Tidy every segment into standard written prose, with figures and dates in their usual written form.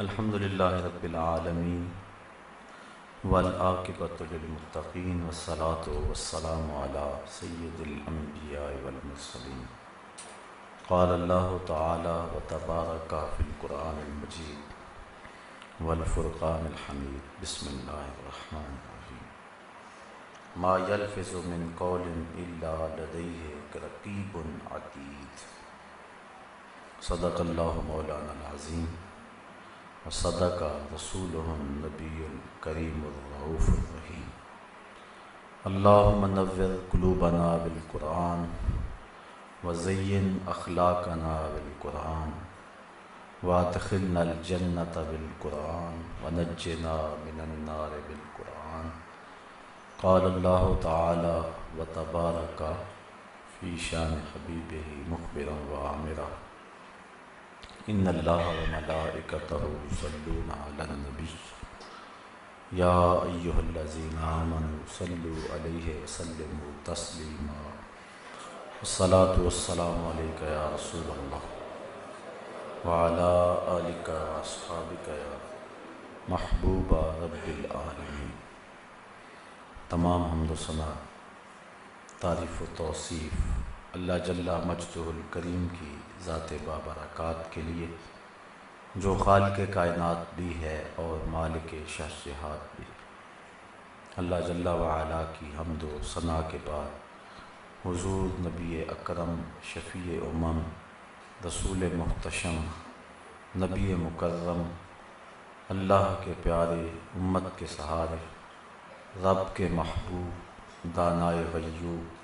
الحمد للہ رب العالمین والعاقبۃ للمتقین والصلاة والسلام علی سید الانبیاء والمرسلین قال اللہ تعالی وتبارک فی القرآن المجید والفرقان الحمید بسم اللہ الرحمن الرحیم ما یلفظ من قول الا لدیہ رقیب عتید صدق اللہ مولانا العظیم وصدق رسولہ النبی الکریم الرؤوف الرحیم اللہم نور قلوبنا بالقرآن وزین اخلاقنا بالقرآن وادخلنا الجنۃ بالقرآن ونجنا من النار بالقرآن قال اللہ تعالی وتبارک فی شان حبیبہ مخبرا وعامرا ان اللہ وملائکتہ یصلون علی النبی یا ایہا الذین آمنوا صلوا علیہ وسلموا تسلیما الصلاۃ والسلام علیک یا رسول اللہ وعلی آلک واصحابک یا محبوب رب العالمین۔ تمام حمد و ثنا، تعریف و توصیف اللہ جل مجدہ الکریم کی ذات بابرکات کے لیے، جو خالق کائنات بھی ہے اور مالک شہنشاہات بھی۔ اللہ جل وعلا کی حمد و ثنا کے بعد حضور نبی اکرم شفیع امم رسول محتشم نبی مکرم اللہ کے پیارے امت کے سہارے رب کے محبوب دانائے غیوب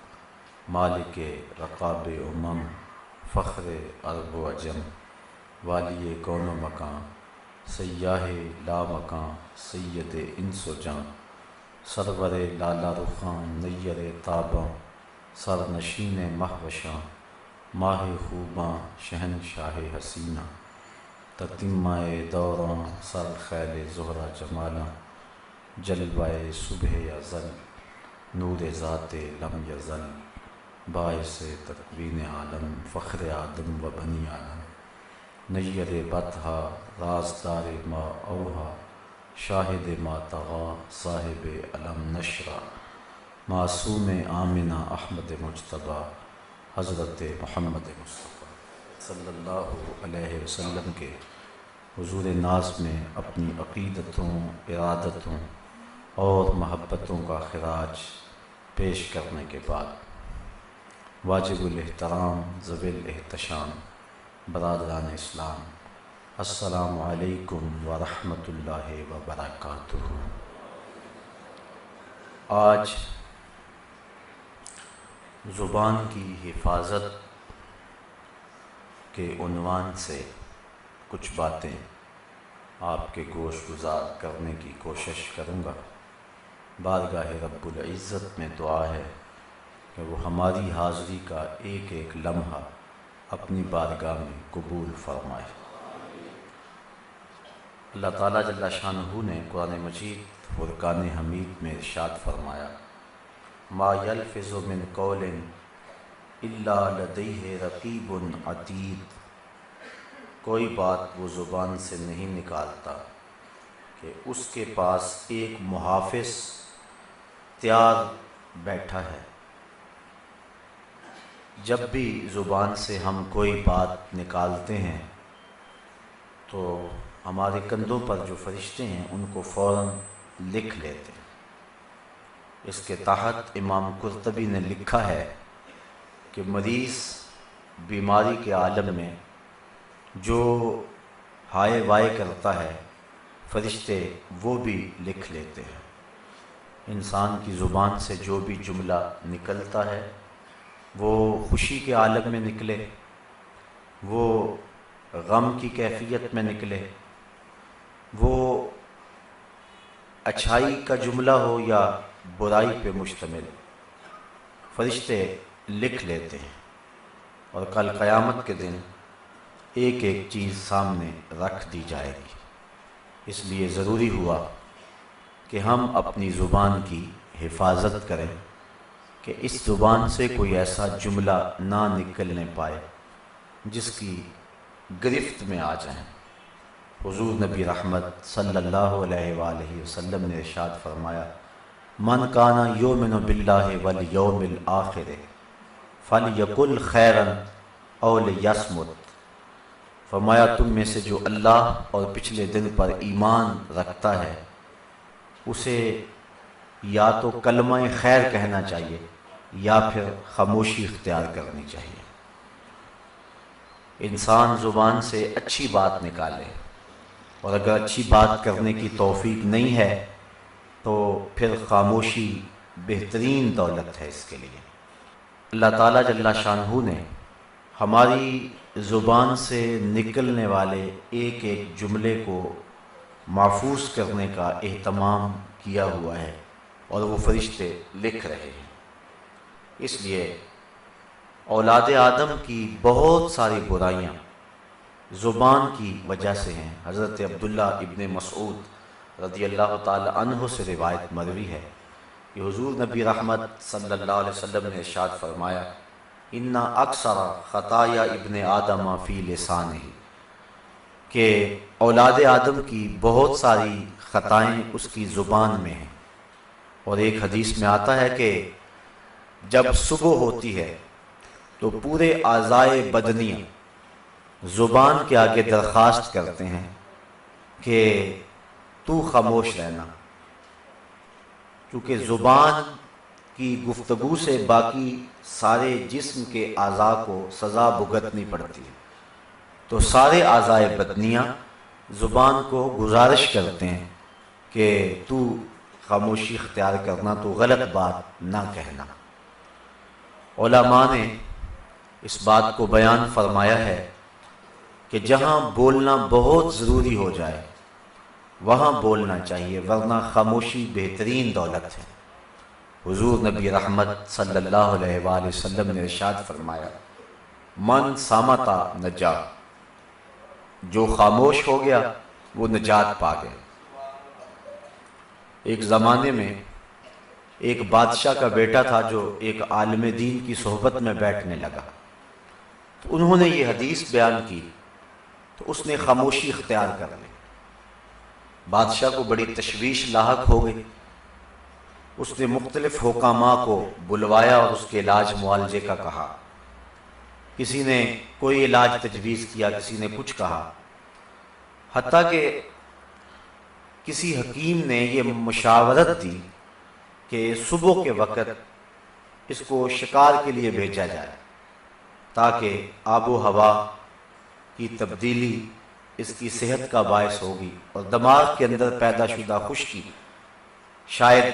مالک رقاب امم فخر عرب و عجم والی کون و مکان سیاہ لا مکان سید انس و جان سرور لالا رخان نیر تاباں سر نشین مہوشاں ماہ خوباں شہنشاہ حسینہ تتمہ دوراں سر خیل زہرہ جمالاں جلوہ صبح ازل نور ذات لم یزل باعث تکوین عالم فخر آدم و بنی آدم نیر بطحا رازدار ما اوہا شاہد ما طغا صاحب علم نشرہ معصوم آمنہ احمد مجتبیٰ حضرت محمد مصطفیٰ صلی اللہ علیہ وسلم کے حضور ناز میں اپنی عقیدتوں ارادتوں اور محبتوں کا خراج پیش کرنے کے بعد واجب الاحترام ذوی الاحتشام برادران اسلام، السلام علیکم ورحمۃ اللہ وبرکاتہ۔ آج زبان کی حفاظت کے عنوان سے کچھ باتیں آپ کے گوش گزار کرنے کی کوشش کروں گا۔ بارگاہ رب العزت میں دعا ہے کہ وہ ہماری حاضری کا ایک ایک لمحہ اپنی بارگاہ میں قبول فرمائے۔ اللہ تعالیٰ جل شانہ نے قرآن مجید فرقان حمید میں ارشاد فرمایا، ما یلفظ من قول الا لدیہ رقیب عتید، کوئی بات وہ زبان سے نہیں نکالتا کہ اس کے پاس ایک محافظ تیار بیٹھا ہے۔ جب بھی زبان سے ہم کوئی بات نکالتے ہیں تو ہمارے کندھوں پر جو فرشتے ہیں ان کو فوراً لکھ لیتے ہیں۔ اس کے تحت امام قرطبی نے لکھا ہے کہ مریض بیماری کے عالم میں جو ہائے وائے کرتا ہے فرشتے وہ بھی لکھ لیتے ہیں۔ انسان کی زبان سے جو بھی جملہ نکلتا ہے وہ خوشی کے عالم میں نکلے، وہ غم کی کیفیت میں نکلے، وہ اچھائی کا جملہ ہو یا برائی پہ مشتمل، فرشتے لکھ لیتے ہیں اور کل قیامت کے دن ایک ایک چیز سامنے رکھ دی جائے گی۔ اس لیے ضروری ہوا کہ ہم اپنی زبان کی حفاظت کریں کہ اس زبان سے کوئی ایسا جملہ نہ نکلنے پائے جس کی گرفت میں آ جائیں۔ حضور نبی رحمت صلی اللہ علیہ وآلہ وسلم نے ارشاد فرمایا، من کانا یؤمن باللہ والیوم الآخر فلیقل خیرا او لیصمت۔ فرمایا تم میں سے جو اللہ اور پچھلے دن پر ایمان رکھتا ہے اسے یا تو کلمہ خیر کہنا چاہیے یا پھر خاموشی اختیار کرنی چاہیے۔ انسان زبان سے اچھی بات نکالے، اور اگر اچھی بات کرنے کی توفیق نہیں ہے تو پھر خاموشی بہترین دولت ہے اس کے لیے۔ اللہ تعالیٰ جل شانہ نے ہماری زبان سے نکلنے والے ایک ایک جملے کو محفوظ کرنے کا اہتمام کیا ہوا ہے، اور وہ فرشتے لکھ رہے ہیں۔ اس لیے اولاد آدم کی بہت ساری برائیاں زبان کی وجہ سے ہیں۔ حضرت عبداللہ ابن مسعود رضی اللہ تعالی عنہ سے روایت مروی ہے کہ حضور نبی رحمت صلی اللہ علیہ وسلم نے ارشاد فرمایا، ان اکثر خطایا ابن آدم فی لسانہ، کہ اولاد آدم کی بہت ساری خطائیں اس کی زبان میں ہیں۔ اور ایک حدیث میں آتا ہے کہ جب صبح ہوتی ہے تو پورے اعضائے بدنیہ زبان کے آگے درخواست کرتے ہیں کہ تو خاموش رہنا، کیونکہ زبان کی گفتگو سے باقی سارے جسم کے اعضاء کو سزا بھگتنی پڑتی ہے۔ تو سارے اعضائے بدنیہ زبان کو گزارش کرتے ہیں کہ تو خاموشی اختیار کرنا، تو غلط بات نہ کہنا۔ علماء نے اس بات کو بیان فرمایا ہے کہ جہاں بولنا بہت ضروری ہو جائے وہاں بولنا چاہیے، ورنہ خاموشی بہترین دولت ہے۔ حضور نبی رحمت صلی اللہ علیہ وآلہ وسلم نے ارشاد فرمایا، من صامتا نجا، جو خاموش ہو گیا وہ نجات پا گیا۔ ایک زمانے میں ایک بادشاہ کا بیٹا تھا جو ایک عالم دین کی صحبت میں بیٹھنے لگا، تو انہوں نے یہ حدیث بیان کی تو اس نے خاموشی اختیار کر لی۔ بادشاہ کو بڑی تشویش لاحق ہو گئی۔ اس نے مختلف حکاماء کو بلوایا اور اس کے علاج معالجے کا کہا۔ کسی نے کوئی علاج تجویز کیا، کسی نے کچھ کہا، حتیٰ کہ کسی حکیم نے یہ مشاورت دی کہ صبح کے وقت اس کو شکار کے لیے بھیجا جائے تاکہ آب و ہوا کی تبدیلی اس کی صحت کا باعث ہوگی اور دماغ کے اندر پیدا شدہ خشکی شاید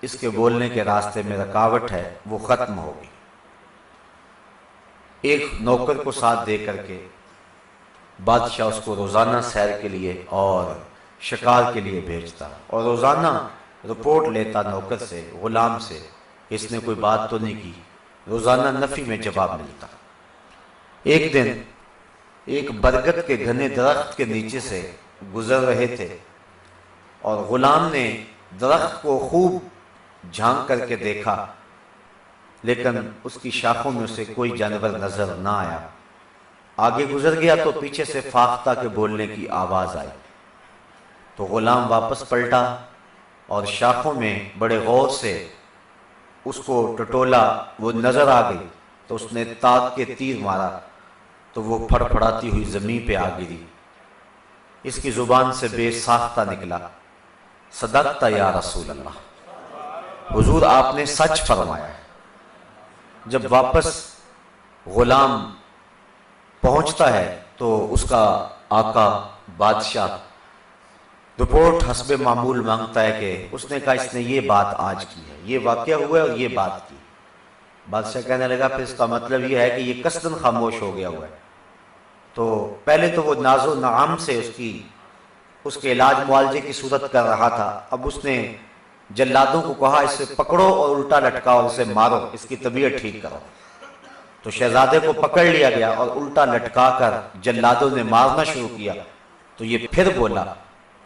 اس کے بولنے کے راستے میں رکاوٹ ہے وہ ختم ہوگی۔ ایک نوکر کو ساتھ دے کر کے بادشاہ اس کو روزانہ سیر کے لیے اور شکار کے لیے بھیجتا، اور روزانہ رپورٹ لیتا نوکر سے، غلام سے، اس نے کوئی بات تو نہیں کی۔ روزانہ نفی میں جواب ملتا۔ ایک دن ایک برگد کے گھنے درخت کے نیچے سے گزر رہے تھے، اور غلام نے درخت کو خوب جھانک کر کے دیکھا، لیکن اس کی شاخوں میں اسے کوئی جانور نظر نہ آیا۔ آگے گزر گیا تو پیچھے سے فاختہ کے بولنے کی آواز آئی، تو غلام واپس پلٹا اور شاخوں میں بڑے غور سے اس کو ٹٹولا، وہ نظر آ گئی تو اس نے تاک کے تیر مارا تو وہ پھڑ پھڑاتی ہوئی زمین پہ آ گری۔ اس کی زبان سے بے ساختہ نکلا، صدقت یا رسول اللہ، حضور آپ نے سچ فرمایا۔ جب واپس غلام پہنچتا ہے تو اس کا آقا بادشاہ رپورٹ حسب معمول مانگتا ہے کہ اس نے کہا اس نے یہ بات آج کی ہے، یہ واقعہ ہوا ہے اور یہ بات کی۔ بادشاہ کہنے لگا پھر اس کا مطلب یہ ہے کہ یہ قصداً خاموش ہو گیا ہوا ہے۔ تو پہلے تو وہ ناز و نعام سے اس کے علاج معالجے کی صورت کر رہا تھا، اب اس نے جلادوں کو کہا اسے پکڑو اور الٹا لٹکاؤ، اسے مارو، اس کی طبیعت ٹھیک کرو۔ تو شہزادے کو پکڑ لیا گیا اور الٹا لٹکا کر جلادوں نے مارنا شروع کیا۔ تو یہ پھر بولا،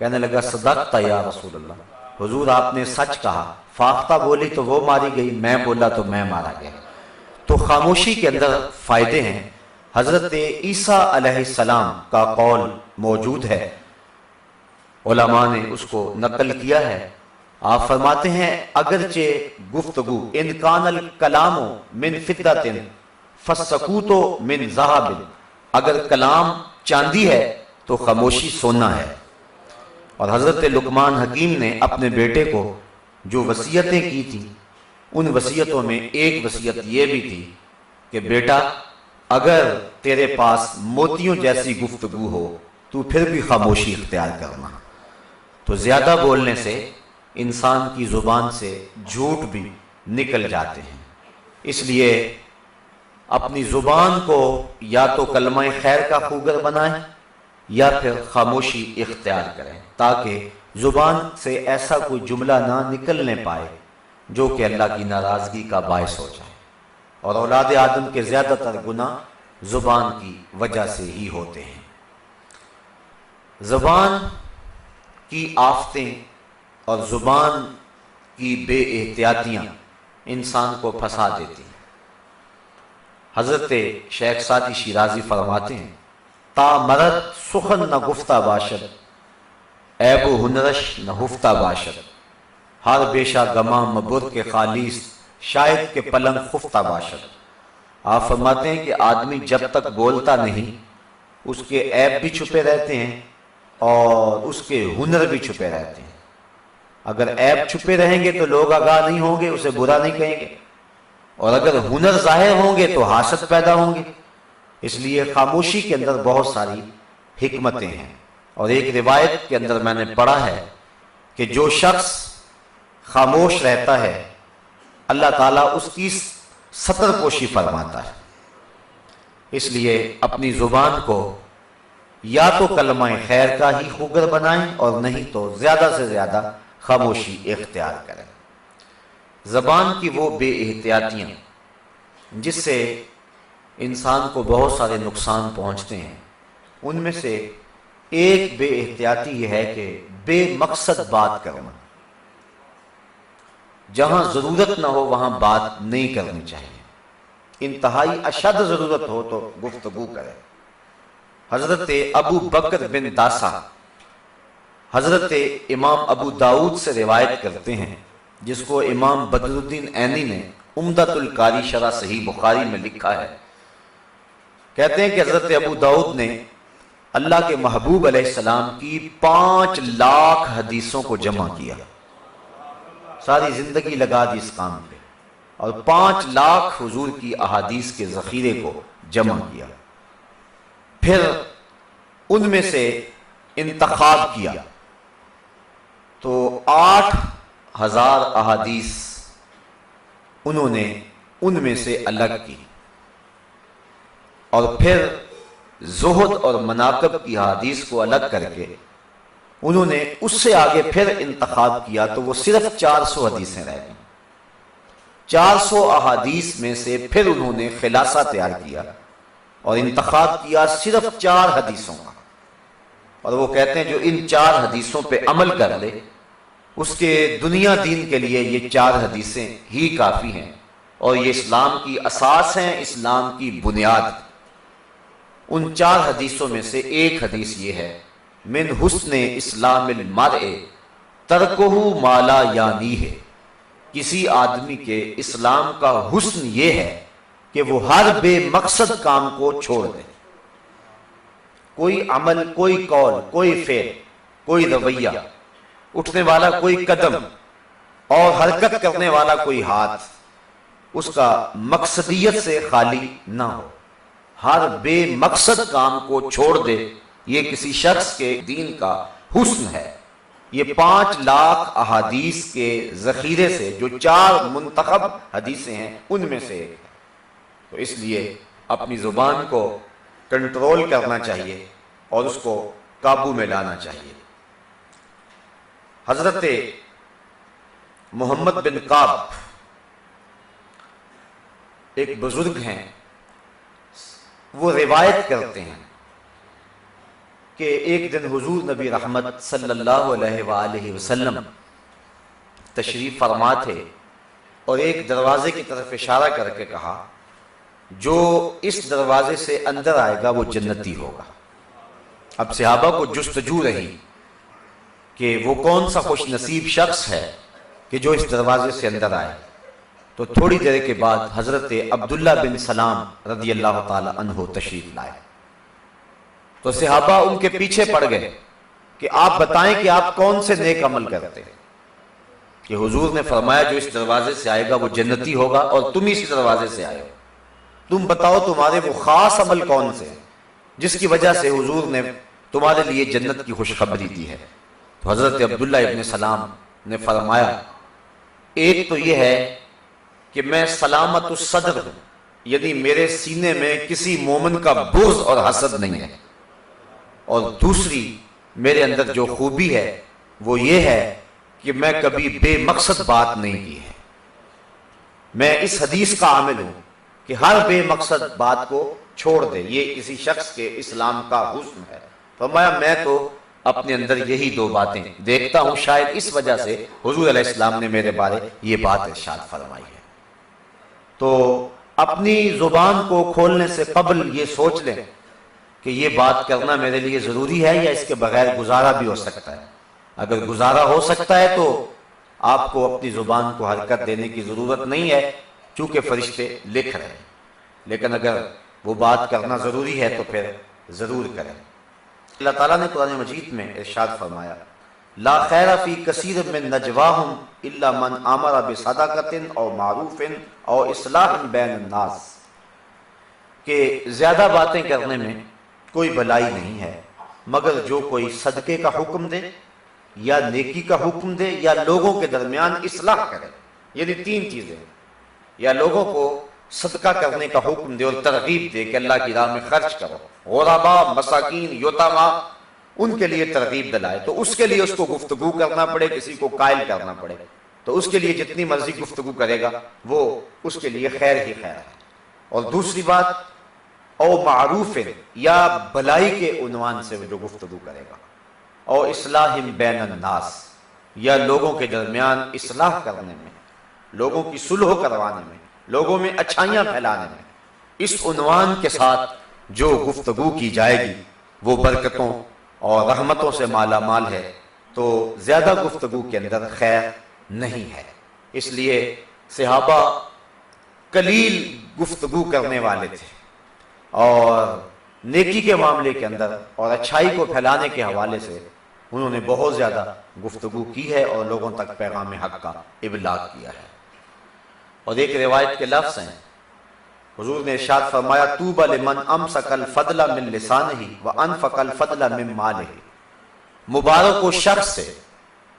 کہنے لگا صدقت یا رسول اللہ، حضور آپ نے سچ کہا، فاختہ بولی تو وہ ماری گئی، میں بولا تو میں مارا گیا۔ تو خاموشی کے اندر فائدے ہیں۔ حضرت عیسیٰ علیہ السلام کا قول موجود ہے، علماء نے اس کو نقل کیا ہے۔ آپ فرماتے ہیں اگرچہ گفتگو ان کان الکلام من فضۃ فالسکوت من ذہب، اگر کلام چاندی ہے تو خاموشی سونا ہے۔ اور حضرت لقمان حکیم نے اپنے بیٹے کو جو وصیتیں کی تھی، ان وصیتوں میں ایک وصیت یہ بھی تھی کہ بیٹا اگر تیرے پاس موتیوں جیسی گفتگو ہو تو پھر بھی خاموشی اختیار کرنا۔ تو زیادہ بولنے سے انسان کی زبان سے جھوٹ بھی نکل جاتے ہیں، اس لیے اپنی زبان کو یا تو کلمہ خیر کا خوگر بنائیں یا پھر خاموشی اختیار کریں، تاکہ زبان سے ایسا کوئی جملہ نہ نکلنے پائے جو کہ اللہ کی ناراضگی کا باعث ہو جائے۔ اور اولاد آدم کے زیادہ تر گناہ زبان کی وجہ سے ہی ہوتے ہیں۔ زبان کی آفتیں اور زبان کی بے احتیاطیاں انسان کو پھنسا دیتی ہیں۔ حضرت شیخ سعدی شیرازی فرماتے ہیں تا مرد سخن نہ گفتہ باشد، عیب و ہنرش نہ ہفتہ باشد، ہر بیشہ گما مبر کے خالیس، شاید کے پلنگ خفتہ باشد۔ آپ فرماتے ہیں کہ آدمی جب تک بولتا نہیں اس کے عیب بھی چھپے رہتے ہیں اور اس کے ہنر بھی چھپے رہتے ہیں۔ اگر عیب چھپے رہیں گے تو لوگ آگاہ نہیں ہوں گے، اسے برا نہیں کہیں گے، اور اگر ہنر ظاہر ہوں گے تو حسد پیدا ہوں گے۔ اس لیے خاموشی کے اندر بہت ساری حکمتیں ہیں۔ اور ایک روایت کے اندر میں نے پڑھا ہے کہ جو شخص خاموش رہتا ہے اللہ تعالیٰ اس کی ستر پوشی فرماتا ہے۔ اس لیے اپنی زبان کو یا تو کلمہ خیر کا ہی خوگر بنائیں اور نہیں تو زیادہ سے زیادہ خاموشی اختیار کریں۔ زبان کی وہ بے احتیاطیاں جس سے انسان کو بہت سارے نقصان پہنچتے ہیں، ان میں سے ایک بے احتیاطی یہ ہے کہ بے مقصد بات کرنا۔ جہاں ضرورت نہ ہو وہاں بات نہیں کرنی چاہیے، انتہائی اشد ضرورت ہو تو گفتگو کرے۔ حضرت ابو بکر بن داسا حضرت امام ابو داؤد سے روایت کرتے ہیں، جس کو امام بدر الدین عینی نے عمدۃ القاری شرح صحیح بخاری میں لکھا ہے۔ کہتے ہیں کہ حضرت ابو داؤد نے اللہ کے محبوب علیہ السلام کی 5 لاکھ حدیثوں کو جمع کیا، ساری زندگی لگا دی اس کام پہ، اور 5 لاکھ حضور کی احادیث کے ذخیرے کو جمع کیا۔ پھر ان میں سے انتخاب کیا تو 8,000 احادیث انہوں نے ان میں سے الگ کی، اور پھر زہد اور مناقب کی احادیث کو الگ کر کے انہوں نے اس سے آگے پھر انتخاب کیا تو وہ صرف 400 حدیثیں رہ گئیں۔ 400 احادیث میں سے پھر انہوں نے خلاصہ تیار کیا اور انتخاب کیا صرف 4 حدیثوں کا، اور وہ کہتے ہیں جو ان 4 حدیثوں پہ عمل کر لے اس کے دنیا دین کے لیے یہ 4 حدیثیں ہی کافی ہیں، اور یہ اسلام کی اساس ہیں، اسلام کی بنیاد۔ ان 4 حدیثوں میں سے ایک حدیث یہ ہے من حسن اسلام المرء ترکہ ما لا یعنیہ، کسی آدمی کے اسلام کا حسن یہ ہے کہ وہ ہر بے مقصد کام کو چھوڑ دے۔ کوئی عمل، کوئی قول، کوئی فعل، کوئی رویہ، اٹھنے والا کوئی قدم اور حرکت کرنے والا کوئی ہاتھ اس کا مقصدیت سے خالی نہ ہو، ہر بے مقصد کام کو چھوڑ دے۔ یہ کسی شخص کے دین کا حسن ہے۔ یہ 5 لاکھ احادیث کے ذخیرے سے جو 4 منتخب حدیثیں ہیں ان میں سے ایک ہے۔ تو اس لیے اپنی زبان کو کنٹرول کرنا چاہیے اور اس کو قابو میں لانا چاہیے۔ حضرت محمد بن کعب ایک بزرگ ہیں، وہ روایت کرتے ہیں کہ ایک دن حضور نبی رحمت صلی اللہ علیہ وآلہ وسلم تشریف فرما تھے اور ایک دروازے کی طرف اشارہ کر کے کہا جو اس دروازے سے اندر آئے گا وہ جنتی ہوگا۔ اب صحابہ کو جستجو رہی کہ وہ کون سا خوش نصیب شخص ہے کہ جو اس دروازے سے اندر آئے، تو تھوڑی دیر کے بعد حضرت عبداللہ بن سلام رضی اللہ تعالی عنہ تشریف لائے۔ تو صحابہ ان کے پیچھے پڑ گئے کہ آپ بتائیں کہ آپ کون سے نیک عمل کرتے ہیں، کہ حضور نے فرمایا جو اس دروازے سے آئے گا وہ جنتی ہوگا، اور تم اسی دروازے سے آئے ہو، تم بتاؤ تمہارے وہ خاص عمل کون سے ہیں جس کی وجہ سے حضور نے تمہارے لیے جنت کی خوشخبری دی ہے۔ تو حضرت عبداللہ ابن سلام نے فرمایا ایک تو یہ ہے کہ میں سلامت الصدر ہوں، یعنی میرے سینے میں کسی مومن کا بغض اور حسد نہیں ہے، اور دوسری میرے اندر جو خوبی ہے وہ یہ ہے کہ میں کبھی بے مقصد بات نہیں کی ہے۔ میں اس حدیث کا عامل ہوں کہ ہر بے مقصد بات کو چھوڑ دے، یہ کسی شخص کے اسلام کا حسن ہے۔ فرمایا میں تو اپنے اندر یہی دو باتیں دیکھتا ہوں، شاید اس وجہ سے حضور علیہ السلام نے میرے بارے یہ بات ارشاد فرمائی ہے۔ تو اپنی زبان کو کھولنے سے قبل یہ سوچ لیں کہ یہ بات کرنا میرے لیے ضروری ہے یا اس کے بغیر گزارا بھی ہو سکتا ہے۔ اگر گزارا ہو سکتا ہے تو آپ کو اپنی زبان کو حرکت دینے کی ضرورت نہیں ہے، چونکہ فرشتے لکھ رہے ہیں، لیکن اگر وہ بات کرنا ضروری ہے تو پھر ضرور کریں۔ اللہ تعالیٰ نے قرآن مجید میں ارشاد فرمایا لا خیر فی کثیر من نجواہم الا من امر بصدقۃ او معروف او اصلاح بین الناس، کہ زیادہ باتیں کرنے میں کوئی بھلائی نہیں ہے مگر جو کوئی صدقے کا حکم دے یا نیکی کا حکم دے یا لوگوں کے درمیان اصلاح کرے، یعنی تین چیزیں، یا لوگوں کو صدقہ کرنے کا حکم دے اور ترغیب دے کہ اللہ کی راہ میں خرچ کرو، غرباء، مساکین، یتامى، ان کے لیے ترغیب دلائے، تو اس کے لیے اس کو گفتگو کرنا پڑے، کسی کو قائل کرنا پڑے، تو اس کے لیے جتنی مرضی گفتگو کرے گا وہ اس کے لیے خیر ہی خیر ہے۔ اور دوسری بات او معروف، یا بھلائی کے عنوان سے جو گفتگو کرے گا، او اصلاح بین الناس، یا لوگوں کے درمیان اصلاح کرنے میں، لوگوں کی صلح کروانے میں، لوگوں میں اچھائیاں پھیلانے میں، اس عنوان کے ساتھ جو گفتگو کی جائے گی وہ برکتوں اور رحمتوں سے مالا مال ہے، تو زیادہ گفتگو کے اندر خیر نہیں ہے۔ اس لیے صحابہ قلیل گفتگو کرنے والے تھے، اور نیکی کے معاملے کے اندر اور اچھائی کو پھیلانے کے حوالے سے انہوں نے بہت زیادہ گفتگو کی ہے اور لوگوں تک پیغام حق کا ابلاغ کیا ہے۔ اور ایک روایت کے لفظ ہیں، حضور نے ارشاد فرمایا طوبی لمن امسک الفضل من لسانہ وانفق الفضل من مالہ، مبارک وہ شخص ہے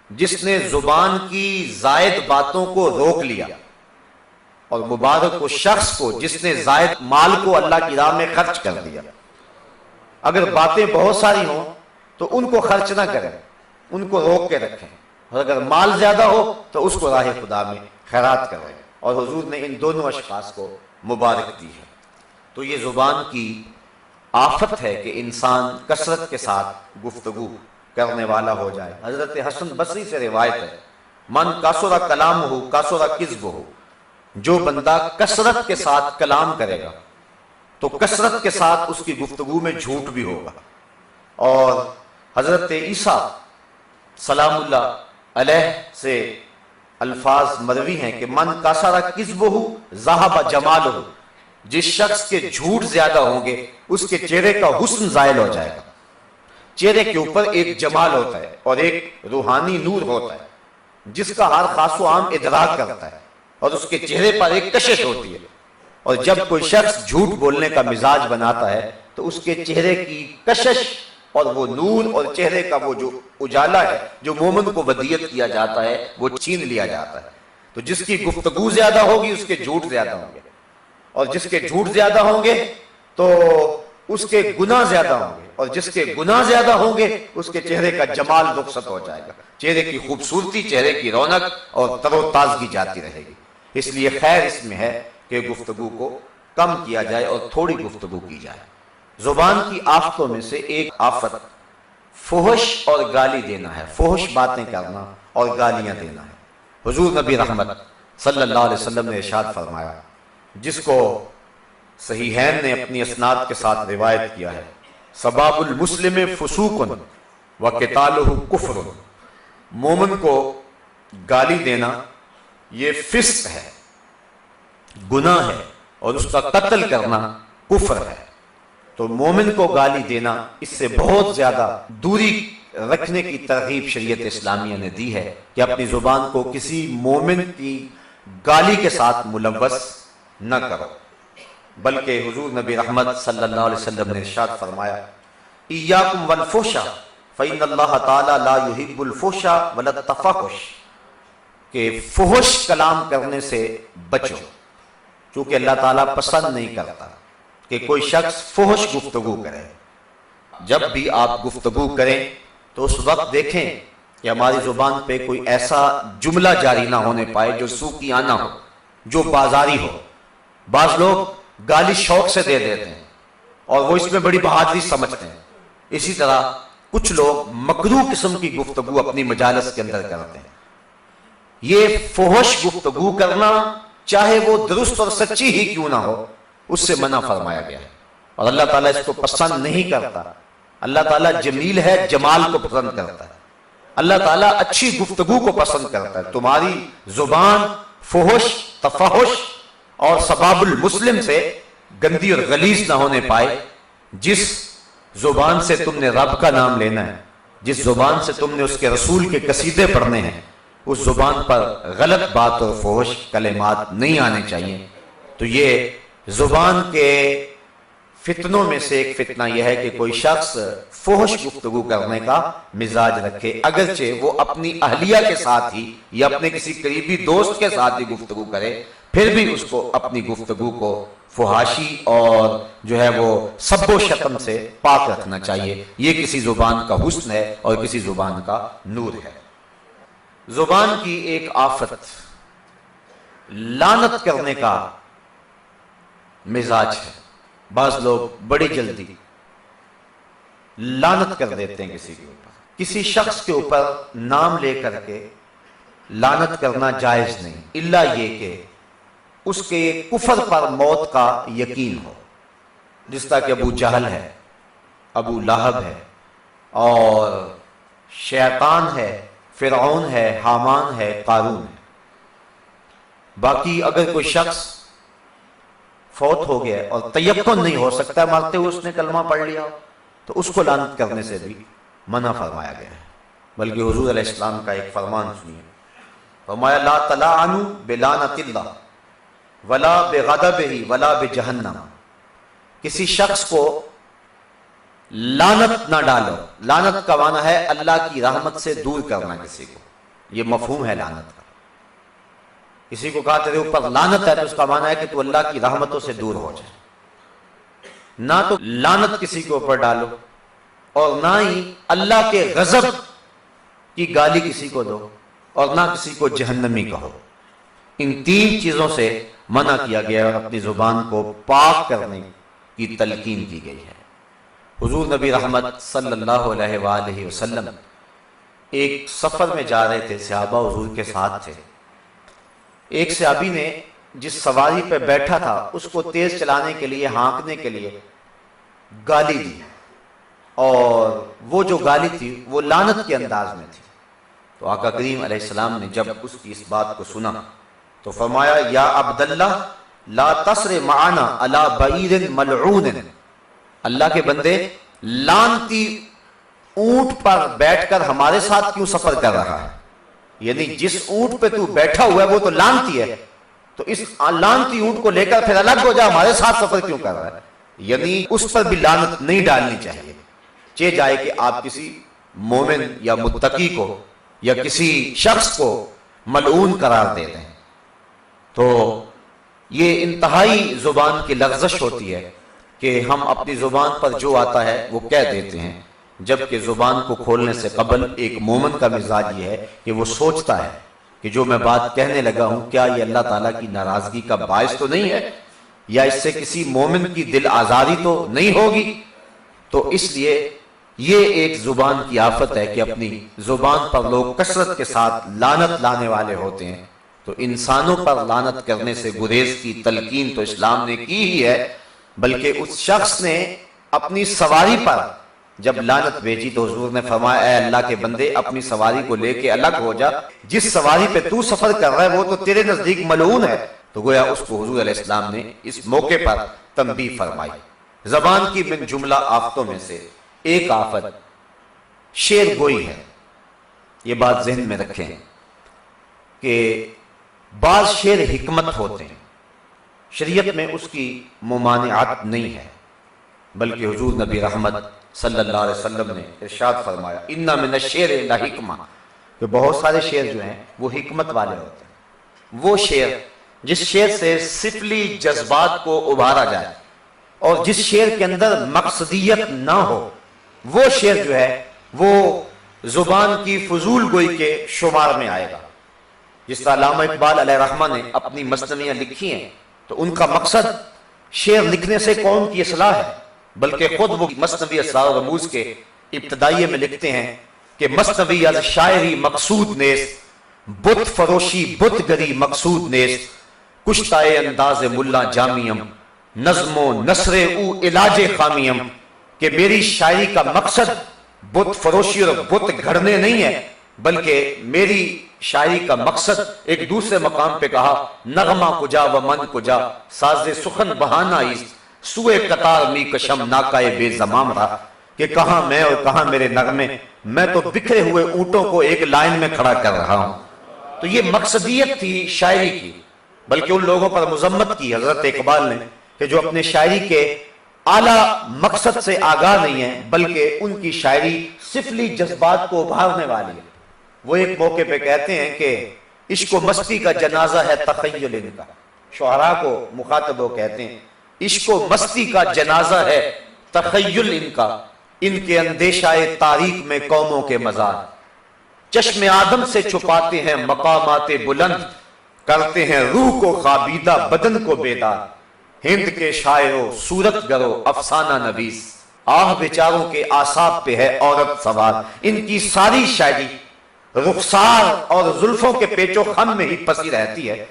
جس نے زبان کی زائد باتوں کو روک لیا، اور مبارک وہ شخص کو جس نے زائد مال کو اللہ کی راہ میں خرچ کر دیا۔ اگر باتیں بہت ساری ہوں تو ان کو خرچ نہ کریں، ان کو روک کے رکھیں، اور اگر مال زیادہ ہو تو اس کو راہ خدا میں خیرات کریں، اور حضور نے ان دونوں اشخاص کو مبارک دی ہے۔ تو یہ زبان کی آفت ہے کہ انسان کثرت کے ساتھ گفتگو کرنے والا ہو جائے۔ حضرت حسن بصری سے روایت ہے من کثر کلامہ کثر کذبہ، جو بندہ کثرت کے ساتھ کلام کرے گا تو کثرت کے ساتھ اس کی گفتگو میں جھوٹ بھی ہوگا۔ اور حضرت عیسیٰ سلام اللہ علیہ سے الفاظ مروی ہیں کہ من کثر کذبہ ذہب جمالہ، جس شخص کے جھوٹ زیادہ ہوں گے اس کے چہرے کا حسن زائل ہو جائے گا۔ چہرے کے اوپر ایک جمال ہوتا ہے اور ایک روحانی نور ہوتا ہے جس کا ہر خاص و عام ادراک کرتا ہے، اور اس کے چہرے پر ایک کشش ہوتی ہے، اور جب کوئی شخص جھوٹ بولنے کا مزاج بناتا ہے تو اس کے چہرے کی کشش اور وہ نور اور چہرے کا وہ جو اجالا ہے جو مومن کو ودیت کیا جاتا ہے وہ چھین لیا جاتا ہے۔ تو جس کی گفتگو زیادہ ہوگی اس کے جھوٹ زیادہ ہوں گے، اور جس کے جھوٹ زیادہ ہوں گے تو اس کے گناہ زیادہ ہوں گے، اور جس کے گناہ زیادہ ہوں گے اس کے چہرے کا جمال رخصت ہو جائے گا، چہرے کی خوبصورتی، چہرے کی رونق اور تر و تازگی جاتی رہے گی۔ اس لیے خیر اس میں ہے کہ گفتگو کو کم کیا جائے اور تھوڑی گفتگو کی جائے۔ زبان کی آفتوں میں سے ایک آفت فحش اور گالی دینا ہے، فحش باتیں کرنا اور گالیاں دینا ہے۔ حضور نبی رحمت صلی اللہ علیہ وسلم نے ارشاد فرمایا، جس کو صحیحین نے اپنی اسناد کے ساتھ روایت کیا ہے، سباب المسلم فسوق وقتالہ کفر، مومن کو گالی دینا یہ فسق ہے، گناہ ہے، اور اس کا قتل کرنا کفر ہے۔ تو مومن کو گالی دینا، اس سے بہت زیادہ دوری رکھنے کی ترغیب شریعت اسلامیہ نے دی ہے کہ اپنی زبان کو کسی مومن کی گالی کے ساتھ ملوث نہ کرو۔ بلکہ حضور نبی رحمت صلی اللہ علیہ وسلم نے ارشاد فرمایا ایاکم والفحش فإن اللہ تعالی لا يحب الفحش ولا التفحش، کہ فحش کلام کرنے سے بچو، چونکہ اللہ تعالیٰ پسند نہیں کرتا کہ کوئی شخص فحش گفتگو کرے۔ جب بھی آپ گفتگو کریں تو اس وقت دیکھیں کہ ہماری زبان پہ کوئی ایسا جملہ جاری نہ ہونے پائے جو سوکیانہ ہو، جو بازاری ہو۔ بعض لوگ گالی شوق سے دے دیتے ہیں اور وہ اس میں بڑی بہادری سمجھتے ہیں، اسی طرح کچھ لوگ مکروہ قسم کی گفتگو اپنی مجالس کے اندر کرتے ہیں۔ یہ فحش گفتگو کرنا، چاہے وہ درست اور سچی ہی کیوں نہ ہو، اس سے منع فرمایا گیا ہے، اور اللہ تعالیٰ اس کو پسند نہیں کرتا۔ اللہ تعالیٰ جمیل ہے، جمال کو پسند کرتا ہے، اللہ تعالیٰ اچھی گفتگو کو پسند کرتا ہے۔ تمہاری زبان فحش، تفحش اور سباب المسلم سے گندی اور غلیظ نہ ہونے پائے۔ جس زبان سے تم نے رب کا نام لینا ہے، جس زبان سے تم نے اس کے رسول کے قصیدے پڑھنے ہیں، اس زبان پر غلط بات اور فحش کلمات نہیں آنے چاہیے۔ تو یہ زبان کے فتنوں میں سے ایک فتنہ یہ ہے کہ کوئی شخص فحش گفتگو کرنے کا مزاج رکھے، اگرچہ وہ اپنی اہلیہ کے ساتھ ہی یا اپنے کسی قریبی دوست کے ساتھ ہی گفتگو کرے، پھر بھی اس کو اپنی گفتگو کو فحاشی اور جو ہے وہ سب و شتم سے پاک رکھنا چاہیے۔ یہ کسی زبان کا حسن ہے اور کسی زبان کا نور ہے۔ زبان کی ایک آفت لعنت کرنے کا مزاج ہے۔ بعض لوگ بڑی جلدی لعنت کر دیتے ہیں کسی کے اوپر۔ کسی شخص کے اوپر نام لے کر کے لعنت کرنا جائز نہیں، الا یہ کہ اس کے کفر پر موت کا یقین ہو، جس طرح کہ ابو جہل ہے، ابو لہب ہے، اور شیطان ہے، فرعون ہے، حامان ہے، قارون ہے۔ باقی اگر کوئی شخص فوت ہو گیا اور تیقن نہیں ہو سکتا مرتے ہوئے اس نے کلمہ پڑھ لیا، تو اس کو لعنت کرنے سے بھی منع فرمایا گیا ہے۔ بلکہ حضور علیہ السلام کا ایک فرمان سنیے، فرمایا لا تلعنوا بلعنت اللہ ولا بغضبہ ولا بجہنم، کسی شخص کو لعنت نہ ڈالو۔ لعنت کا معنی ہے اللہ کی رحمت سے دور کرنا کسی کو، یہ مفہوم ہے لعنت کا۔ کسی کو کہا تیرے اوپر لعنت ہے تو اس کا معنی ہے کہ تو اللہ کی رحمتوں سے دور ہو جائے۔ نہ تو لعنت کسی کے اوپر ڈالو اور نہ ہی اللہ کے غضب کی گالی کسی کو دو اور نہ کسی کو جہنمی کہو۔ ان تین چیزوں سے منع کیا گیا اور اپنی زبان کو پاک کرنے کی تلقین کی گئی ہے۔ حضور نبی رحمت صلی اللہ علیہ وآلہ وسلم ایک سفر میں جا رہے تھے، صحابہ حضور کے ساتھ تھے۔ ایک صحابی نے جس سواری پہ بیٹھا تھا اس کو تیز چلانے کے لیے، ہانکنے کے لیے گالی دی، اور وہ جو گالی تھی وہ لعنت کے انداز میں تھی۔ تو آقا کریم علیہ السلام نے جب اس کی اس بات کو سنا تو فرمایا یا عبداللہ لا تسر معنا علی بعیر ملعون، اللہ کے بندے لعنتی اونٹ پر بیٹھ کر ہمارے ساتھ کیوں سفر کر رہا ہے؟ یعنی جس اونٹ پہ تو بیٹھا ہوا ہے وہ تو لعنتی ہے، تو اس لعنتی اونٹ کو لے کر پھر الگ ہو جا، ہمارے ساتھ سفر کیوں کر رہا ہے؟ یعنی اس پر بھی لعنت نہیں ڈالنی چاہیے، چاہے جائے کہ آپ کسی مومن یا متقی کو یا کسی شخص کو ملعون قرار دے دیں۔ تو یہ انتہائی زبان کی لغزش ہوتی ہے کہ ہم اپنی زبان پر جو آتا ہے وہ کہہ دیتے ہیں، جبکہ زبان کو کھولنے سے قبل ایک مومن کا مزاج یہ ہے کہ وہ سوچتا ہے کہ جو میں بات کہنے لگا ہوں کیا یہ اللہ تعالیٰ کی ناراضگی کا باعث تو نہیں ہے، یا اس سے کسی مومن کی دل آزاری تو نہیں ہوگی۔ تو اس لیے یہ ایک زبان کی آفت ہے کہ اپنی زبان پر لوگ کثرت کے ساتھ لعنت لانے والے ہوتے ہیں۔ تو انسانوں پر لعنت کرنے سے گریز کی تلقین تو اسلام نے کی ہی ہے، بلکہ اس شخص نے اپنی سواری پر جب لعنت بھیجی تو حضور نے فرمایا اے اللہ کے بندے اپنی سواری کو لے کے الگ ہو جا، جس سواری پہ تو سفر کر رہا ہے وہ تو تیرے نزدیک ملعون ہے۔ تو گویا اس کو حضور علیہ السلام نے اس موقع پر تنبیہ فرمائی۔ زبان کی من جملہ آفتوں میں سے ایک آفت شعر گوئی ہے۔ یہ بات ذہن میں رکھیں کہ بعض شعر حکمت ہوتے ہیں، شریعت میں اس کی ممانعت نہیں ہے، بلکہ حضور نبی رحمت صلی اللہ علیہ وسلم نے ارشاد فرمایا اِنَّ مِنَ الشِّعْرِ لَحِکْمَةً، کہ بہت سارے شعر جو ہیں وہ حکمت والے ہوتے ہیں۔ وہ شعر جس شعر سے سفلی جذبات کو ابھارا جائے اور جس شعر کے اندر مقصدیت نہ ہو، وہ شعر جو ہے وہ زبان کی فضول گوئی کے شمار میں آئے گا۔ جس طرح علامہ اقبال علیہ رحمہ نے اپنی مثنویاں لکھی ہیں تو ان کا مقصد شعر لکھنے سے قوم کی اصلاح ہے، بلکہ خود وہ مثنوی اسرار و رموز کے ابتدائیے میں لکھتے ہیں کہ مثنوی از شاعری مقصود نیست، بت فروشی بت گری مقصود نیست، کشتائے انداز ملا جامیم، نظم و نثر او علاج خامیم، کہ میری شاعری کا مقصد بت فروشی اور بت گھڑنے نہیں ہے، بلکہ میری شاعری کا مقصد ایک دوسرے مقام پہ کہا نغمہ کجا و من کجا، ساز سخن بہانہ ایست، سوئے قطار می کشم ناکائے بے زمام رہا، کہ کہاں میں اور کہاں میرے نغمے، میں تو بکھرے ہوئے اونٹوں کو ایک لائن میں کھڑا کر رہا ہوں۔ تو یہ مقصدیت تھی شاعری کی، بلکہ ان لوگوں پر مذمت کی حضرت اقبال نے کہ جو اپنے شاعری کے اعلیٰ مقصد سے آگاہ نہیں ہیں، بلکہ ان کی شاعری سفلی جذبات کو ابھارنے والی ہے۔ وہ ایک موقع پہ کہتے ہیں کہ عشق و مستی کا جنازہ ہے تخیل ان کا، شعراء کو مخاطب وہ کہتے ہیں عشق و مستی کا جنازہ ہے تخیل ان کا، ان کے اندیشہ تاریخ میں قوموں کے مزار، چشم آدم سے چھپاتے ہیں مقامات بلند، کرتے ہیں روح کو خوابیدہ بدن کو بیدار، ہند کے شاعروں صورت گرو افسانہ نویس، آہ بیچاروں کے اعصاب پہ ہے عورت سوار۔ ان کی ساری شاعری رخسار اور زلفوں کے پیچ و خم میں ہی پسی رہتی ہے،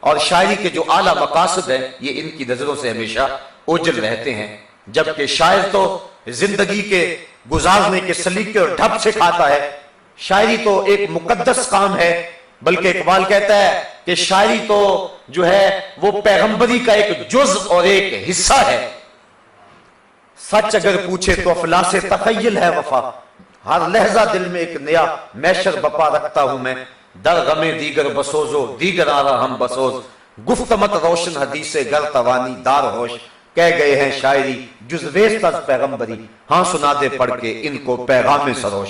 اور شاعری کے جو اعلیٰ مقاصد ہیں یہ ان کی نظروں سے ہمیشہ اوجھل رہتے ہیں، جبکہ شاعر تو زندگی کے گزارنے کے سلیقے اور ڈھب سے کھاتا ہے۔ شاعری تو ایک مقدس کام ہے، بلکہ اقبال کہتا ہے کہ شاعری تو جو ہے وہ پیغمبری کا ایک جز اور ایک حصہ ہے۔ سچ اگر پوچھے تو افلاس تخیل ہے وفا، ہر لحظہ دل میں ایک نیا میشر بپا رکھتا ہوں میں، در غم دیگر بسوزو دیگر آرا ہم بسوز، گفت مت روشن حدیث گر توانی دار ہوش، کہہ گئے ہیں شاعری جزویست از پیغمبری، ہاں سنا دے پڑھ کے ان کو پیغام سروش۔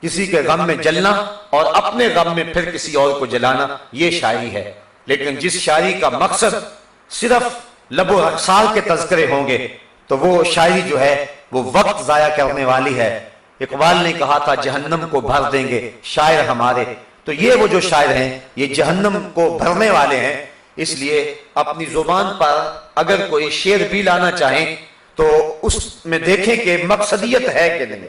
کسی کے غم میں جلنا اور اپنے غم میں پھر کسی اور کو جلانا یہ شاعری ہے، لیکن جس شاعری کا مقصد صرف لب و رخسار کے تذکرے ہوں گے تو وہ شاعری جو ہے وہ وقت ضائع کرنے والی ہے۔ اقبال نے کہا تھا جہنم کو بھر دیں گے شاعر ہمارے، تو یہ وہ جو شاعر ہیں یہ جہنم کو بھرنے والے ہیں۔ اس لیے اپنی زبان پر اگر کوئی شعر بھی لانا چاہیں تو اس میں دیکھیں کہ مقصدیت ہے کہ نہیں،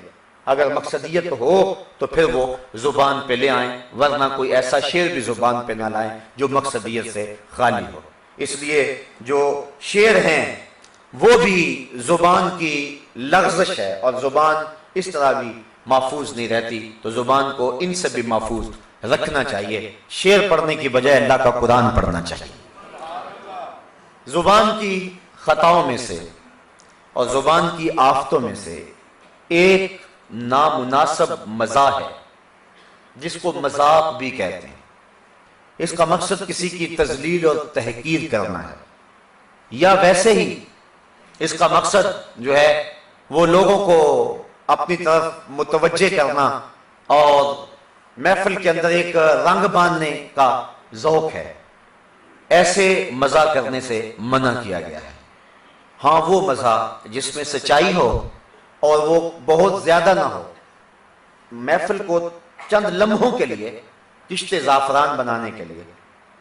اگر مقصدیت ہو تو پھر وہ زبان پہ لے آئیں، ورنہ کوئی ایسا شعر بھی زبان پہ نہ لائیں جو مقصدیت سے خالی ہو۔ اس لیے جو شعر ہیں وہ بھی زبان کی لغزش ہے، اور زبان اس طرح بھی محفوظ نہیں رہتی، تو زبان کو ان سے بھی محفوظ رکھنا چاہیے۔ شعر پڑھنے کی بجائے اللہ کا قرآن پڑھنا چاہیے۔ زبان کی خطاؤں میں سے اور زبان کی آفتوں میں سے ایک نامناسب مزاح ہے، جس کو مذاق بھی کہتے ہیں۔ اس کا مقصد کسی کی تذلیل اور تحقیر کرنا ہے، یا ویسے ہی اس کا مقصد جو ہے وہ لوگوں کو اپنی طرف متوجہ کرنا اور محفل کے اندر ایک رنگ باندھنے کا ذوق ہے۔ ایسے مزاح کرنے سے منع کیا گیا ہے۔ ہاں وہ مزاح جس میں سچائی ہو اور وہ بہت زیادہ نہ ہو، محفل کو چند لمحوں کے لیے کشت زعفران بنانے کے لیے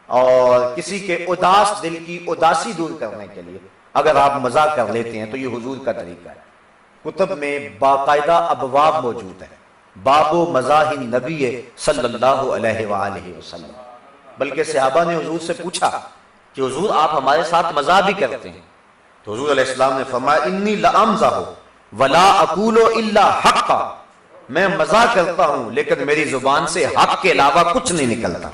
اور کسی کے اداس دل کی اداسی دور کرنے کے لیے اگر آپ مزاح کر لیتے ہیں تو یہ حضور کا طریقہ ہے۔ کتب میں باقاعدہ ابواب موجود ہیں، باب و مزاح نبی صلی اللہ علیہ وآلہ وسلم، بلکہ صحابہ نے حضور سے پوچھا کہ حضور آپ ہمارے ساتھ مزاح بھی کرتے ہیں، تو حضور علیہ السلام نے فرمایا انی لامزح ولا اقول الا حقا، میں مزاح کرتا ہوں لیکن میری زبان سے حق کے علاوہ کچھ نہیں نکلتا۔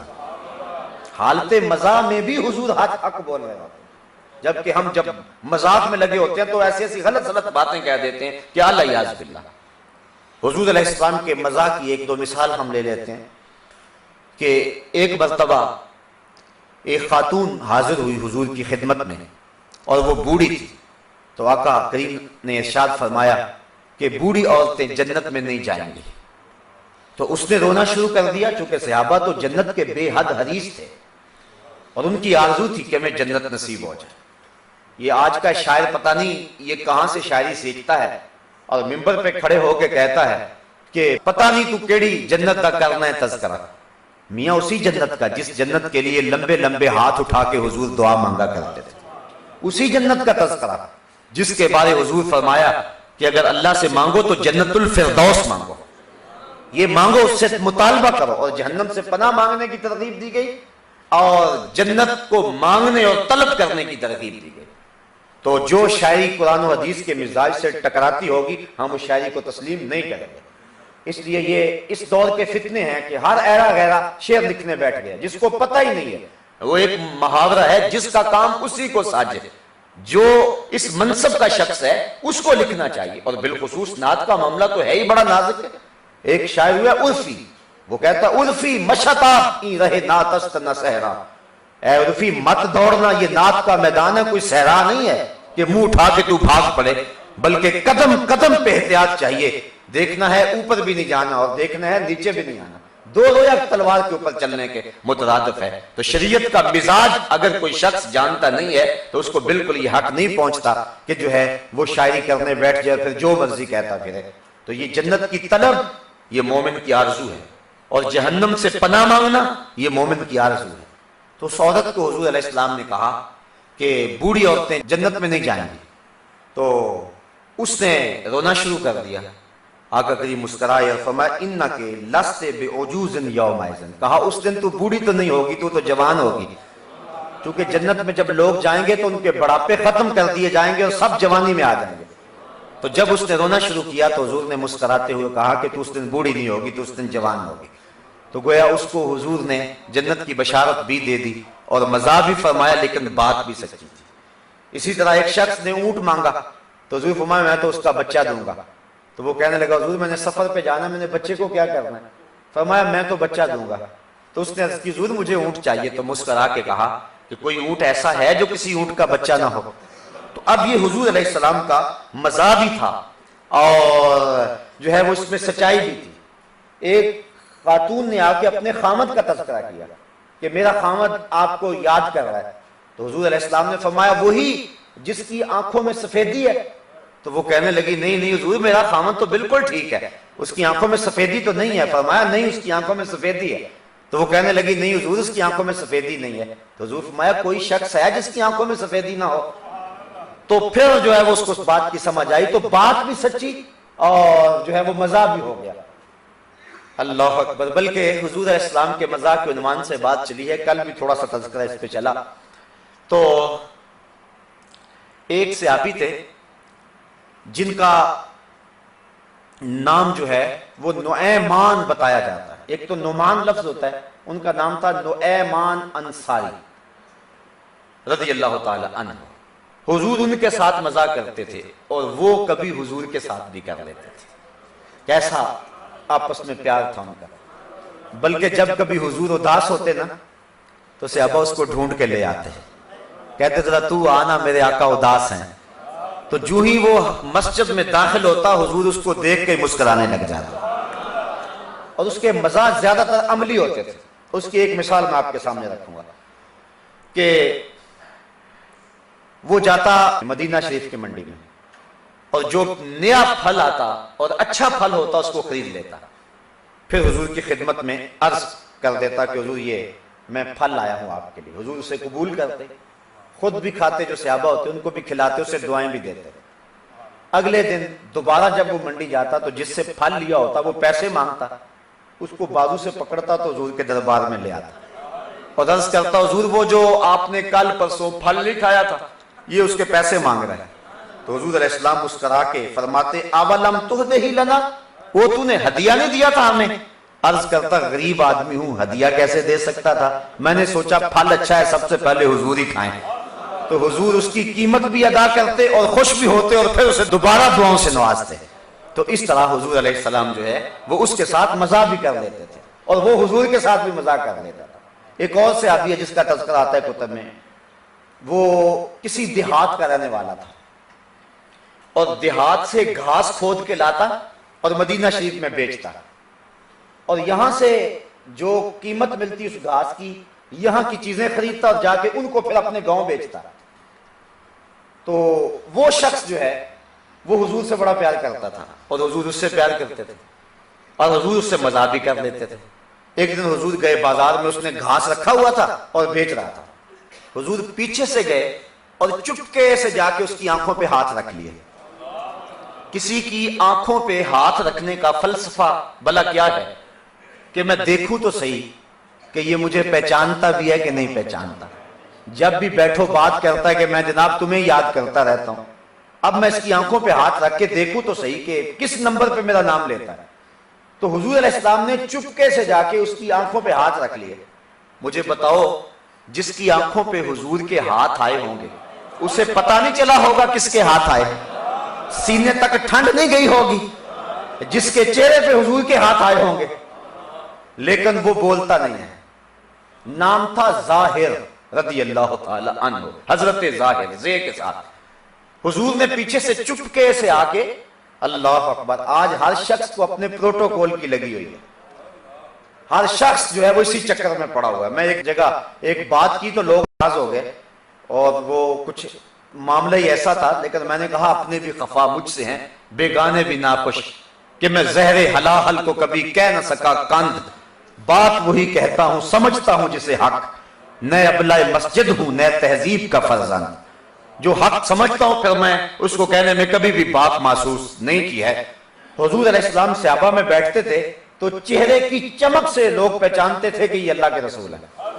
حالت مزاح میں بھی حضور حق بول رہے ہوتے ہیں، جبکہ ہم جب مذاق میں لگے ہوتے ہیں تو ایسی ایسی غلط غلط باتیں کہہ دیتے ہیں کہ اللہ یعوذ باللہ۔ حضور علیہ السلام کے مزاح کی ایک دو مثال ہم لے لیتے ہیں کہ ایک مرتبہ ایک خاتون حاضر ہوئی حضور کی خدمت میں اور وہ بوڑھی تھی، تو آقا کریم نے ارشاد فرمایا کہ بوڑھی عورتیں جنت میں نہیں جائیں گی۔ تو اس نے رونا شروع کر دیا، چونکہ صحابہ تو جنت کے بے حد حریص تھے اور ان کی آرزو تھی کہ ہمیں جنت نصیب ہو جائے۔ یہ آج کا شاعر پتہ نہیں یہ کہاں سے شاعری سیکھتا ہے اور ممبر پہ کھڑے ہو کے کہتا ہے کہ پتہ نہیں تو کیڑی جنت کا کرنا ہے تذکرہ۔ میاں اسی جنت کا جس جنت کے لیے لمبے لمبے ہاتھ اٹھا کے حضور دعا مانگا کرتے تھے، اسی جنت کا تذکرہ جس کے بارے حضور فرمایا کہ اگر اللہ سے مانگو تو جنت الفردوس مانگو، یہ مانگو، اس سے مطالبہ کرو، اور جہنم سے پناہ مانگنے کی ترغیب دی گئی اور جنت کو مانگنے اور طلب کرنے کی ترغیب دی گئی۔ تو جو شاعری قرآن و حدیث کے مزاج سے ٹکراتی ہوگی ہم اس شاعری کو تسلیم نہیں کریں گے۔ اس لیے یہ اس دور کے فتنے ہیں کہ ہر ایرا غیرہ شعر لکھنے بیٹھ گیا جس کو پتہ ہی نہیں ہے۔ وہ ایک محاورہ ہے جس کا کام اسی کو ساجے، جو اس منصب کا شخص ہے اس کو لکھنا چاہیے، اور بالخصوص نعت کا معاملہ تو ہے ہی بڑا نازک ہے۔ ایک شاعر ہوا عرفی، وہ کہتا ہے عرفی مشتا ای رہے ناتست نہ صحرا، اے عرفی مت دوڑنا، یہ نعت کا میدان ہے، کوئی صحرا نہیں ہے کہ منہ اٹھا کے تو بھاگ پڑے، بلکہ قدم قدم پہ احتیاط چاہیے، دیکھنا ہے اوپر بھی نہیں جانا اور دیکھنا ہے نیچے بھی نہیں آنا، دو رویا تلوار کے اوپر چلنے کے مترادف ہے۔ تو شریعت کا مزاج اگر کوئی شخص جانتا نہیں ہے تو اس کو بالکل یہ حق نہیں پہنچتا کہ جو ہے وہ شاعری کرنے بیٹھ جائے پھر جو مرضی کہتا پھرے۔ تو یہ جنت کی طلب یہ مومن کی آرزو ہے، اور جہنم سے پناہ مانگنا یہ مومن کی آرزو ہے۔ تو اس عورت کو حضور علیہ السلام نے کہا کہ بوڑھی عورتیں جنت میں نہیں جائیں گی، تو اس نے رونا شروع کر دیا۔ آقا کریم مسکرائے اور فرمایا انک لست بعجوز یومئذ، کہا اس دن تو بوڑھی تو نہیں ہوگی، تو جوان ہوگی، کیونکہ جنت میں جب لوگ جائیں گے تو ان کے بڑھاپے ختم کر دیے جائیں گے اور سب جوانی میں آ جائیں گے۔ تو جب اس نے رونا شروع کیا تو حضور نے مسکراتے ہوئے کہا کہ تو اس دن بوڑھی نہیں ہوگی، تو اس دن جوان ہوگی۔ تو گویا اس کو حضور نے جنت کی بشارت بھی دے دی اور مزاح بھی فرمایا، لیکن بات بھی سچی تھی۔ اسی طرح ایک شخص نے اونٹ مانگا تو حضور فرمایا میں تو اس کا بچہ دوں گا۔ تو وہ کہنے لگا حضور میں نے سفر پہ جانا، میں نے بچے کو کیا کرنا ہے؟ فرمایا میں تو بچہ دوں گا۔ تو اس نے عرض کی حضور مجھے اونٹ چاہیے، تو مسکرا کے کہا کہ کوئی اونٹ ایسا ہے جو کسی اونٹ کا بچہ نہ ہو؟ تو اب یہ حضور علیہ السلام کا مزاح بھی تھا اور جو ہے وہ اس میں سچائی بھی تھی۔ ایک خاتون نے آ کے اپنے خامد کا تذکرہ کیا کہ میرا خامد آپ کو یاد کر رہا ہے، تو حضور علیہ السلام نے فرمایا وہی جس کی آنکھوں میں سفیدی ہے؟ تو وہ کہنے لگی نہیں نہیں حضور میرا خامد تو بالکل ٹھیک ہے، اس کی آنکھوں میں سفیدی تو نہیں ہے۔ فرمایا نہیں اس کی آنکھوں میں سفیدی ہے۔ تو وہ کہنے لگی نہیں حضور اس کی آنکھوں میں سفیدی نہیں ہے۔ تو حضور فرمایا کوئی شخص ہے جس کی آنکھوں میں سفیدی نہ ہو؟ تو پھر جو ہے وہ اس کو اس بات کی سمجھ آئی، تو بات بھی سچی اور جو ہے وہ مزاح بھی ہو گیا۔ اللہ اکبر۔ بلکہ حضور علیہ السلام کے مزاح کے عنوان سے بات چلی ہے، کل بھی تھوڑا سا تذکرہ اس پہ چلا۔ تو ایک صحابی تھے جن کا نام جو ہے وہ نعیمان بتایا جاتا ہے، ایک تو نعمان لفظ ہوتا ہے، ان کا نام تھا نعیمان انصاری رضی اللہ تعالی عنہ۔ حضور ان کے ساتھ مزاح کرتے تھے اور وہ کبھی حضور کے ساتھ بھی کر لیتے تھے۔ کیسا آپس میں پیار تھا ان کا۔ بلکہ جب کبھی حضور اداس ہوتے نا تو صحابہ اس کو ڈھونڈ کے لے آتے، کہتے ذرا تو آنا میرے آقا اداس ہیں۔ تو جو ہی وہ مسجد میں داخل ہوتا حضور اس کو دیکھ کے مسکرانے لگ جاتے، اور اس کے مزاح زیادہ تر عملی ہوتے تھے۔ اس کی ایک مثال میں آپ کے سامنے رکھوں گا کہ وہ جاتا مدینہ شریف کی منڈی میں اور جو نیا پھل آتا اور اچھا پھل ہوتا اس کو خرید لیتا، پھر حضور کی خدمت میں عرض کر دیتا کہ حضور یہ میں پھل لایا ہوں آپ کے لیے۔ حضور اسے قبول کرتے، خود بھی کھاتے، جو صحابہ ہوتے ان کو بھی کھلاتے، اسے دعائیں بھی دیتے۔ اگلے دن دوبارہ جب وہ منڈی جاتا تو جس سے پھل لیا ہوتا وہ پیسے مانگتا، اس کو بازو سے پکڑتا تو حضور کے دربار میں لے آتا اور عرض کرتا حضور وہ جو آپ نے کل پرسوں پھل نہیں کھایا تھا یہ اس کے پیسے مانگ رہے ہیں۔ تو حضور علیہ السلام مسکرا کے فرماتے اولم تہدہ لنا، وہ تو نے ہدیہ نہیں دیا تھا ہمیں؟ عرض کرتا غریب آدمی ہوں، ہدیہ کیسے دے سکتا تھا؟ میں نے سوچا پھل اچھا ہے، سب سے پہلے حضور ہی کھائیں۔ تو حضور اس کی قیمت بھی ادا کرتے اور خوش بھی ہوتے اور پھر اسے دوبارہ دعاؤں سے نوازتے۔ تو اس طرح حضور علیہ السلام جو ہے وہ اس کے ساتھ مزاح بھی کر لیتے تھے اور وہ حضور کے ساتھ بھی مزاح کر لیتا تھا۔ ایک اور صحابی ہے جس کا تذکرہ آتا ہے کتب میں، وہ کسی دیہات کا رہنے والا تھا اور دیہات سے گھاس کھود کے لاتا اور مدینہ شریف میں بیچتا، اور یہاں سے جو قیمت ملتی اس گھاس کی یہاں کی چیزیں خریدتا اور جا کے ان کو پھر اپنے گاؤں بیچتا۔ تو وہ شخص جو ہے وہ حضور سے بڑا پیار کرتا تھا اور حضور اس سے پیار کرتے تھے اور حضور اس سے مزاح بھی کر لیتے تھے۔ ایک دن حضور گئے بازار میں، اس نے گھاس رکھا ہوا تھا اور بیچ رہا تھا۔ حضور پیچھے سے گئے اور چپکے سے جا کے اس کی آنکھوں پہ ہاتھ رکھ لیے۔ کسی کی آنکھوں پہ ہاتھ رکھنے کا فلسفہ بلا کیا ہے کہ میں دیکھوں تو صحیح کہ یہ مجھے پہچانتا بھی ہے کہ نہیں پہچانتا۔ جب بھی بیٹھو بات کرتا ہے کہ میں جناب تمہیں یاد کرتا رہتا ہوں، اب میں اس کی آنکھوں پہ ہاتھ رکھ کے دیکھوں تو صحیح کہ کس نمبر پہ میرا نام لیتا ہے۔ تو حضور علیہ السلام نے چپکے سے جا کے اس کی آنکھوں پہ ہاتھ رکھ لیے۔ مجھے بتاؤ جس کی آنکھوں پہ حضور کے ہاتھ آئے ہوں گے اسے پتہ نہیں چلا ہوگا کس کے ہاتھ آئے، سینے تک ٹھنڈ نہیں گئی ہوگی جس کے چہرے پہ حضور کے ہاتھ آئے ہوں گے، لیکن وہ بولتا نہیں ہے۔ نام تھا ظاہر رضی اللہ تعالی عنہ، حضرت ظاہر زے کے ساتھ۔ حضور نے پیچھے سے چپکے سے آ کے، اللہ اکبر، آج ہر شخص کو اپنے پروٹوکول کی لگی ہوئی ہے، ہر شخص جو ہے وہ اسی چکر میں پڑا ہوا ہے۔ میں ایک جگہ ایک بات کی تو لوگ ناراض ہو گئے اور وہ کچھ معاملہ ہی ایسا تھا، لیکن میں نے کہا اپنے بھی خفا مجھ سے ہیں، بیگانے بھی ناخوش، کہ میں زہر حلاحل کو کبھی کہہ نہ سکا کند، بات وہی کہتا ہوں سمجھتا ہوں جسے حق، نئے ابلہ مسجد ہوں نئے تہذیب کا فرزند، جو حق سمجھتا ہوں پھر میں اس کو کہنے میں کبھی بھی بات محسوس نہیں کی ہے۔ حضور علیہ السلام صحابہ میں بیٹھتے تھے تو چہرے کی چمک سے لوگ پہچانتے تھے کہ یہ اللہ کے رسول ہے،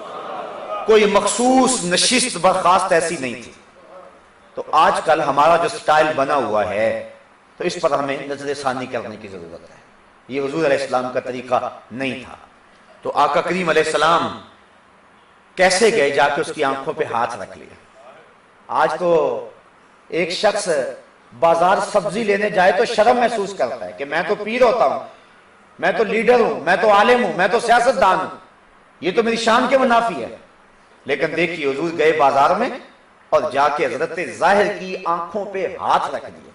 کوئی مخصوص نشست برخاست ایسی نہیں تھی۔ تو آج کل ہمارا جو سٹائل بنا ہوا ہے تو اس پر ہمیں نظر ثانی کرنے کی ضرورت ہے، یہ حضور علیہ السلام کا طریقہ نہیں تھا۔ تو آقا کریم علیہ السلام کیسے گئے، جا کے اس کی آنکھوں پہ ہاتھ رکھ لیا۔ آج تو ایک شخص بازار سبزی لینے جائے تو شرم محسوس کرتا ہے کہ میں تو پیر ہوتا ہوں، میں تو لیڈر ہوں، میں تو عالم ہوں، میں تو سیاستدان ہوں، یہ تو میری شان کے منافی ہے۔ لیکن دیکھیے حضور گئے بازار میں اور جا کے حضرت ظاہر کی آنکھوں پہ ہاتھ رکھ دیے۔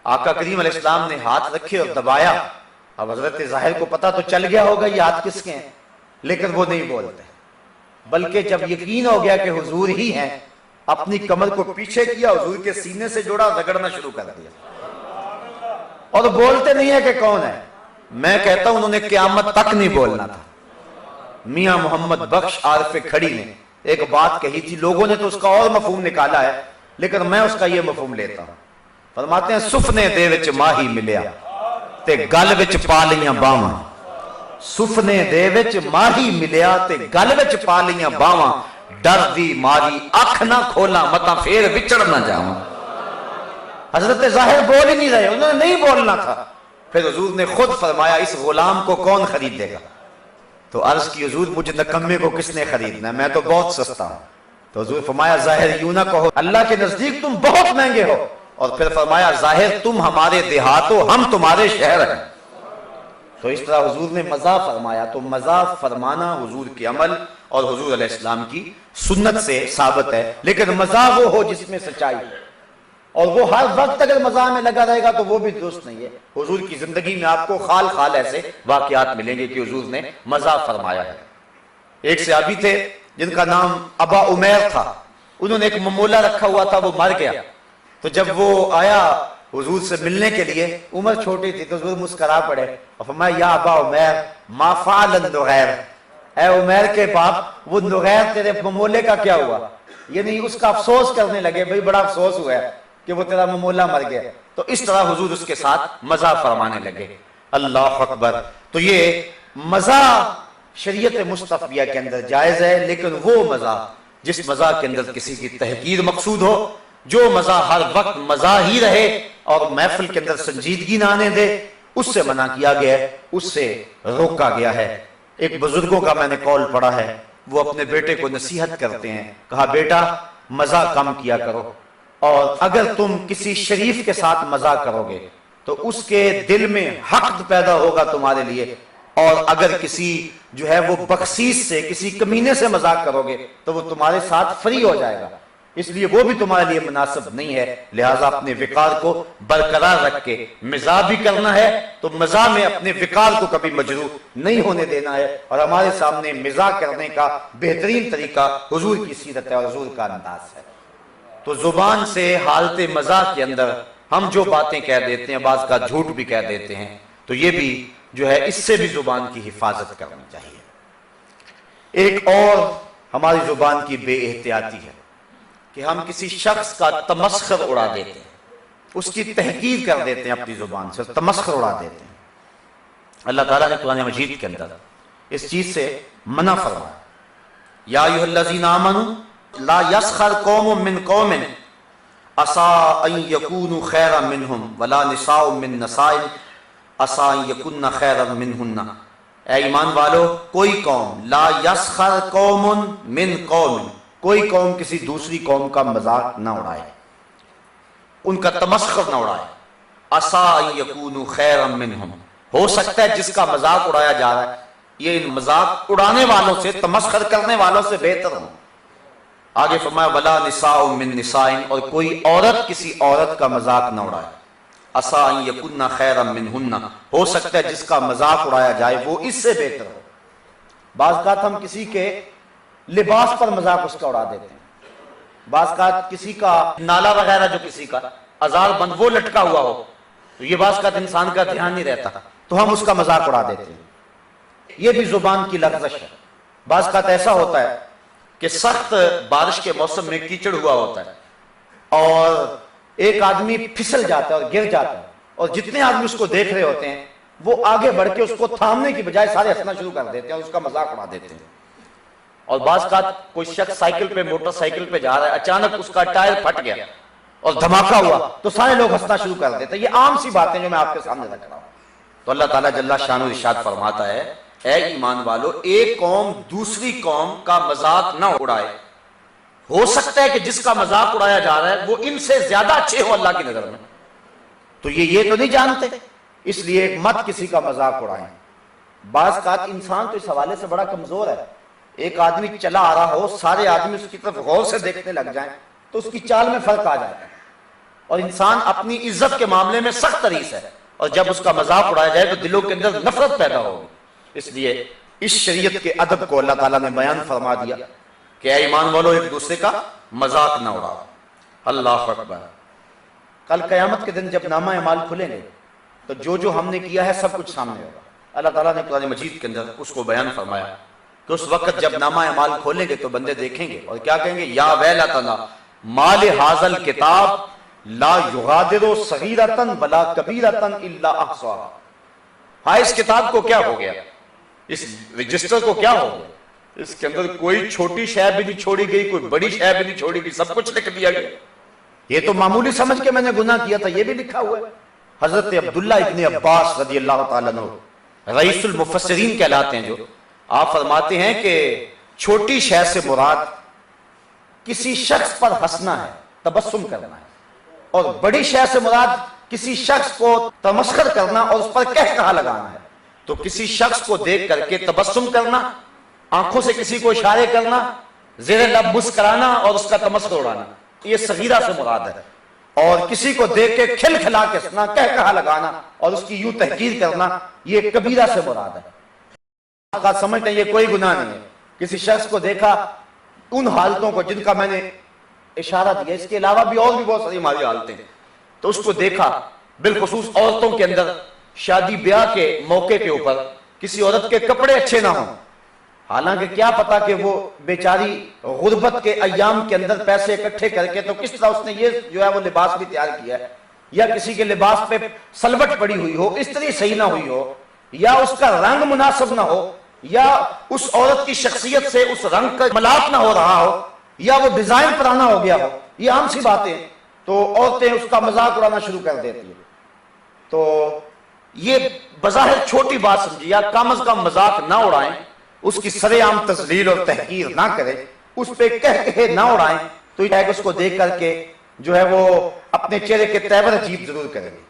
آقا کریم علیہ السلام نے ہاتھ رکھے اور دبایا۔ اب حضرت ظاہر کو پتا تو چل گیا ہوگا یہ ہاتھ کس کے ہیں، لیکن وہ نہیں بولتے، بلکہ جب یقین ہو گیا کہ حضور ہی ہیں، اپنی کمر کو پیچھے کیا، حضور کے سینے سے جوڑا، رگڑنا شروع کر دیا، اور بولتے نہیں ہے کہ کون ہے۔ میں کہتا ہوں انہوں نے قیامت تک نہیں بولنا تھا۔ میاں محمد بخش عارف کھڑی نے ایک بات کہی تھی، لوگوں نے تو اس کا اور مفہوم نکالا ہے، لیکن میں اس کا یہ مفہوم لیتا ہوں۔ فرماتے ہیں سفنے دے وچ ماہی ملیا تے گل وچ پا لیاں باواں، سفنے دے وچ ماہی ملیا تے گل وچ پا لیاں باواں، ڈر دی ماری اکھ نہ کھولا متا پھر وچڑ نہ جاواں۔ حضرت ظاہر بول ہی نہیں رہے، انہوں نے نہیں بولنا تھا۔ پھر حضور نے خود فرمایا اس غلام کو کون خرید گا؟ تو عرض کی حضور مجھے نکمے کو کس نے خریدنا ہے، میں تو بہت سستا ہوں۔ تو حضور فرمایا ظاہر یوں نہ کہو، اللہ کے نزدیک تم بہت مہنگے ہو۔ اور پھر فرمایا ظاہر تم ہمارے دیہات ہو، ہم تمہارے شہر ہیں۔ تو اس طرح حضور نے مزاح فرمایا۔ تو مزاح فرمانا حضور کے عمل اور حضور علیہ السلام کی سنت سے ثابت ہے، لیکن مزاح وہ ہو جس میں سچائی ہے، اور وہ ہر وقت اگر مزاح میں لگا رہے گا تو وہ بھی درست نہیں ہے۔ حضور کی زندگی میں آپ کو خال خال ایسے واقعات ملیں گے کہ حضور نے مزاح فرمایا ہے۔ ایک صحابی تھے جن کا نام ابا عمیر تھا، انہوں نے ایک ممولہ رکھا ہوا تھا، وہ مر گیا۔ تو جب وہ آیا حضور سے ملنے کے لیے، عمر چھوٹی تھی تو حضور مسکرا پڑے اور فرمایا یا ابا عمیر ما فعل النغیر، اے عمیر کے باپ وہ نغیر تیرے ممولے کا کیا ہوا؟ یعنی اس کا افسوس کرنے لگے، بھئی بڑا افسوس ہوا ہے کہ وہ تیرا ممولہ مر گیا۔ تو اس طرح حضور اس کے ساتھ مزاح فرمانے لگے۔ اللہ اکبر۔ تو یہ مزاح شریعت مصطفیہ کے اندر جائز ہے، لیکن وہ مزاح جس مزاح کے اندر کسی کی تحقیر مقصود ہو، جو مزہ ہر وقت مزہ ہی رہے اور محفل کے اندر سنجیدگی نہ آنے دے، اس سے منع کیا گیا ہے، اس سے روکا گیا ہے۔ ایک بزرگوں کا میں نے قول پڑھا ہے، وہ اپنے بیٹے کو نصیحت کرتے ہیں، کہا بیٹا مزہ کم کیا کرو، اور اگر تم کسی شریف کے ساتھ مزہ کرو گے تو اس کے دل میں حقد پیدا ہوگا تمہارے لیے، اور اگر کسی جو ہے وہ بخشیش سے، کسی کمینے سے مذاق کرو گے تو وہ تمہارے ساتھ فری ہو جائے گا، اس لیے وہ بھی تمہارے لیے مناسب نہیں ہے۔ لہٰذا اپنے وقار کو برقرار رکھ کے مزاح بھی کرنا ہے تو مزاح میں اپنے وقار کو کبھی مجروح نہیں ہونے دینا ہے، اور ہمارے سامنے مزاح کرنے کا بہترین طریقہ حضور کی سیرت ہے اور حضور کا انداز ہے۔ تو زبان سے حالت مزاح کے اندر ہم جو باتیں کہہ دیتے ہیں، بعض کا جھوٹ بھی کہہ دیتے ہیں، تو یہ بھی جو ہے اس سے بھی زبان کی حفاظت کرنی چاہیے۔ ایک اور ہماری زبان کی بے احتیاطی ہے کہ ہم کسی شخص کا تمسخر اڑا دیتے ہیں، اس کی تحقیر کر دیتے ہیں، اپنی زبان سے تمسخر اڑا دیتے ہیں۔ اللہ تعالیٰ نے قرآن مجید کے اندر اس چیز سے منع فرمایا، یا ایھا الذین آمنوا لا یسخر قوم من قوم عسیٰ ان یکونوا خیرا منہم ولا نساء من نساء عسیٰ ان یکن خیرا منہن۔ اے ایمان والو، کوئی قوم، لا یسخر قوم من قوم، کوئی قوم کسی دوسری قوم کا مذاق نہ اڑائے، ان کا تمسخر نہ اڑائے۔ عسیٰ ان یکونوا خیرا منہم، ہو سکتا ہے جس کا مذاق اڑایا جا رہا ہے یہ ان مذاق اڑانے والوں سے، تمسخر کرنے والوں سے بہتر ہوں۔ آگے فرمایا ولا نساء من نساء، اور کوئی عورت کسی عورت کا مذاق نہ اڑائے۔ عسیٰ ان یکن خیرا منہن، ہو سکتا ہے جس کا مذاق اڑایا جائے وہ اس سے بہتر ہو۔ بعض اوقات ہم کسی کے لباس پر مذاق اس کا اڑا دیتے ہیں، بعض اوقات کسی کا نالا وغیرہ جو کسی کا ازار بند وہ لٹکا ہوا ہو تو یہ بعض اوقات انسان کا دھیان نہیں رہتا تو ہم اس کا مذاق اڑا دیتے ہیں، یہ بھی زبان کی لغزش ہے۔ بعض اوقات ایسا ہوتا ہے کہ سخت بارش کے موسم میں کیچڑ ہوا ہوتا ہے اور ایک آدمی پھسل جاتا ہے اور گر جاتا ہے، اور جتنے آدمی اس کو دیکھ رہے ہوتے ہیں وہ آگے بڑھ کے اس کو تھامنے کی بجائے سارے ہنسنا شروع کر دیتے ہیں اور اس کا مذاق اڑا دیتے ہیں۔ اور بعض اوقات کوئی شخص سائیکل پہ، موٹر سائیکل پہ جا رہا ہے، اچانک اس کا ٹائر پھٹ گیا اور دھماکہ ہوا تو سارے لوگ ہنسنا شروع کر دیتے ہیں۔ یہ عام سی باتیں جو میں آپ کے سامنے رکھ رہا ہوں۔ تو اللہ تعالیٰ جل شانہ ارشاد فرماتا ہے، اے ایمان والو، ایک قوم دوسری قوم کا مذاق نہ اڑائے، ہو سکتا ہے کہ جس کا مذاق اڑایا جا رہا ہے وہ ان سے زیادہ اچھے ہو اللہ کی نظر میں، تو یہ تو نہیں جانتے، اس لیے مت کسی کا مذاق اڑائیں۔ بعض اوقات انسان تو اس حوالے سے بڑا کمزور ہے، ایک آدمی چلا آ رہا ہو، سارے آدمی اس کی طرف غور سے دیکھنے لگ جائیں تو اس کی چال میں فرق آ جاتا ہے، اور انسان اپنی عزت کے معاملے میں سخت حریص ہے، اور جب اس کا مذاق اڑایا جائے تو دلوں کے اندر نفرت پیدا ہوگی۔ اس لیے اس شریعت کے ادب کو اللہ تعالیٰ نے بیان فرما دیا کہ اے ایمان والو، ایک دوسرے کا مذاق نہ اڑاؤ۔ اللہ اکبر۔ کل قیامت کے دن جب نامہ اعمال کھلیں گے تو جو ہم نے کیا ہے سب کچھ سامنے ہوگا۔ اللہ تعالیٰ نے قرآن مجید کے اندر اس کو بیان فرمایا کہ اس وقت جب نامہ اعمال کھولیں گے تو بندے دیکھیں گے اور کیا کہیں گے، یا ویلتنا ما لہذا الکتاب لا یغادر صغیرۃ ولا کبیرۃ الا احصاها۔ ہاں، اس کتاب کو کیا ہو گیا، اس رجسٹر کو کیا ہو گیا، اس کے اندر کوئی چھوٹی شے بھی نہیں چھوڑی گئی، کوئی بڑی شے بھی نہیں چھوڑی گئی، سب کچھ لکھ دیا گیا۔ یہ تو معمولی سمجھ کے میں نے گناہ کیا تھا، یہ بھی لکھا ہوا ہے۔ حضرت عبداللہ ابن عباس رضی اللہ تعالیٰ عنہ رئیس المفسرین کہلاتے ہیں، جو آپ فرماتے ہیں کہ چھوٹی شے سے مراد کسی شخص پر ہنسنا ہے، تبسم کرنا ہے، اور بڑی شے سے مراد کسی شخص کو تمسخر کرنا اور اس پر کہا لگانا ہے۔ تو کسی شخص کو دیکھ کر کے تبسم کرنا، آنکھوں سے کسی کو اشارے کرنا، زیر لب مسکرانا اور اس کا تمسخر اڑانا، یہ صغیرہ سے مراد ہے۔ اور کسی کو دیکھ کے کھل کھلا کے ہنسنا، کہا لگانا اور اس کی یوں تحقیر کرنا، یہ کبیرہ سے مراد ہے۔ آپ سمجھتے ہیں یہ کوئی گناہ نہیں ہے۔ کسی شخص کو دیکھا، ان حالتوں کو جن کا میں نے اشارہ دیا، اس کے علاوہ بھی اور بھی بہت ساری ہماری حالتیں ہیں، تو اس کو دیکھا، بالخصوص عورتوں کے اندر شادی بیاہ کے موقع کے اوپر کسی عورت کے کپڑے اچھے نہ ہوں، حالانکہ کیا پتا کہ وہ بیچاری غربت کے ایام کے اندر پیسے اکٹھے کر کے تو کس طرح اس نے یہ جو ہے وہ لباس بھی تیار کیا ہے، یا کسی کے لباس پہ سلوٹ پڑی ہوئی ہو، استری صحیح نہ ہوئی ہو، یا اس کا رنگ مناسب نہ ہو، یا اس عورت کی شخصیت سے اس رنگ کا ملاپ نہ ہو رہا ہو، یا وہ ڈیزائن پرانا ہو گیا ہو، یہ عام سی باتیں ہیں۔ تو عورتیں اس کا مذاق اڑانا شروع کر دیتی ہیں. تو یہ بظاہر چھوٹی بات سمجھی، یا کم از کم مذاق نہ اڑائیں، اس کی سرے عام تذلیل اور تحقیر نہ کریں، اس پہ کہے نہ اڑائیں، تو یہ ہے کہ اس کو دیکھ کر کے جو ہے وہ اپنے چہرے کے تیور عجیب ضرور کریں گے،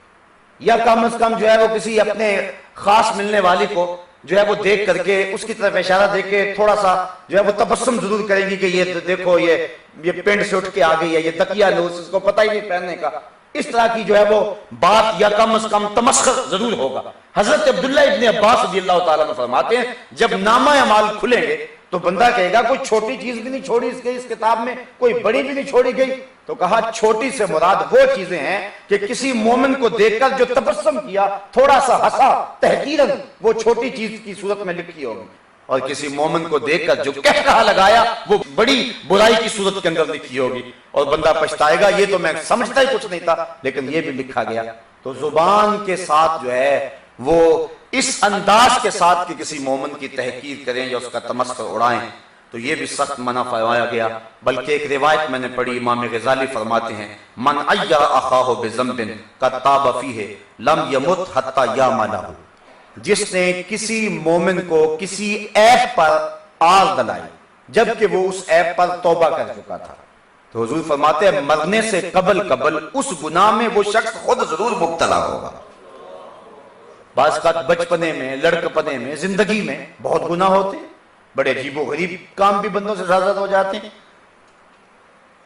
یا کم از کم جو ہے وہ کسی اپنے خاص ملنے والی کو جو ہے وہ دیکھ کر کے اس کی طرف اشارہ دے کے تھوڑا سا جو ہے وہ تبسم ضرور کریں گی کہ یہ دیکھو یہ پینٹ سے اٹھ کے آ گئی ہے، یہ تکیہ نوس، اس کو پتہ ہی نہیں پہننے کا. اس طرح کی جو ہے وہ بات یا کم از کم تمسخر ضرور ہوگا. حضرت عبداللہ ابن عباس رضی اللہ تعالیٰ عنہ فرماتے ہیں جب نامہ اعمال کھلیں گے تو بندہ کہے گا کوئی چھوٹی چیز بھی نہیں چھوڑی اس کتاب میں، کوئی بڑی بھی نہیں چھوڑی گئی. تو کہا چھوٹی سے مراد وہ چیزیں ہیں کہ کسی مومن کو دیکھ کر جو تبسم کیا، تھوڑا سا ہنسا تحقیراً، وہ چھوٹی چیز کی صورت میں لکھی ہوگی، اور کسی مومن کو دیکھ کر جو کہا لگایا وہ بڑی برائی کی صورت کے اندر لکھی ہوگی، اور بندہ پچھتائے گا یہ تو میں سمجھتا ہی کچھ نہیں تھا لیکن یہ بھی لکھا گیا. تو زبان کے ساتھ جو ہے وہ اس انداز کے ساتھ کہ کسی مومن کی تحقیر کریں یا اس کا تمسخر اڑائیں تو یہ بھی سخت منع فرمایا گیا. بلکہ ایک روایت میں نے پڑھی، امام غزالی فرماتے ہیں من عیر اخاہ بذنب قد تاب فیہ لم یمت حتی یعمل لہ، جس نے کسی مومن کو کسی عیب پر آر دلائی جبکہ وہ اس عیب پر توبہ کر چکا تھا، تو حضور فرماتے ہیں مرنے سے قبل اس گناہ میں وہ شخص خود ضرور مبتلا ہوگا. بعض کا بچپنے میں، لڑکپنے میں، زندگی میں بہت گناہ ہوتے ہیں، بڑے عجیب و غریب کام بھی بندوں سے زیادہ ہو جاتے ہیں.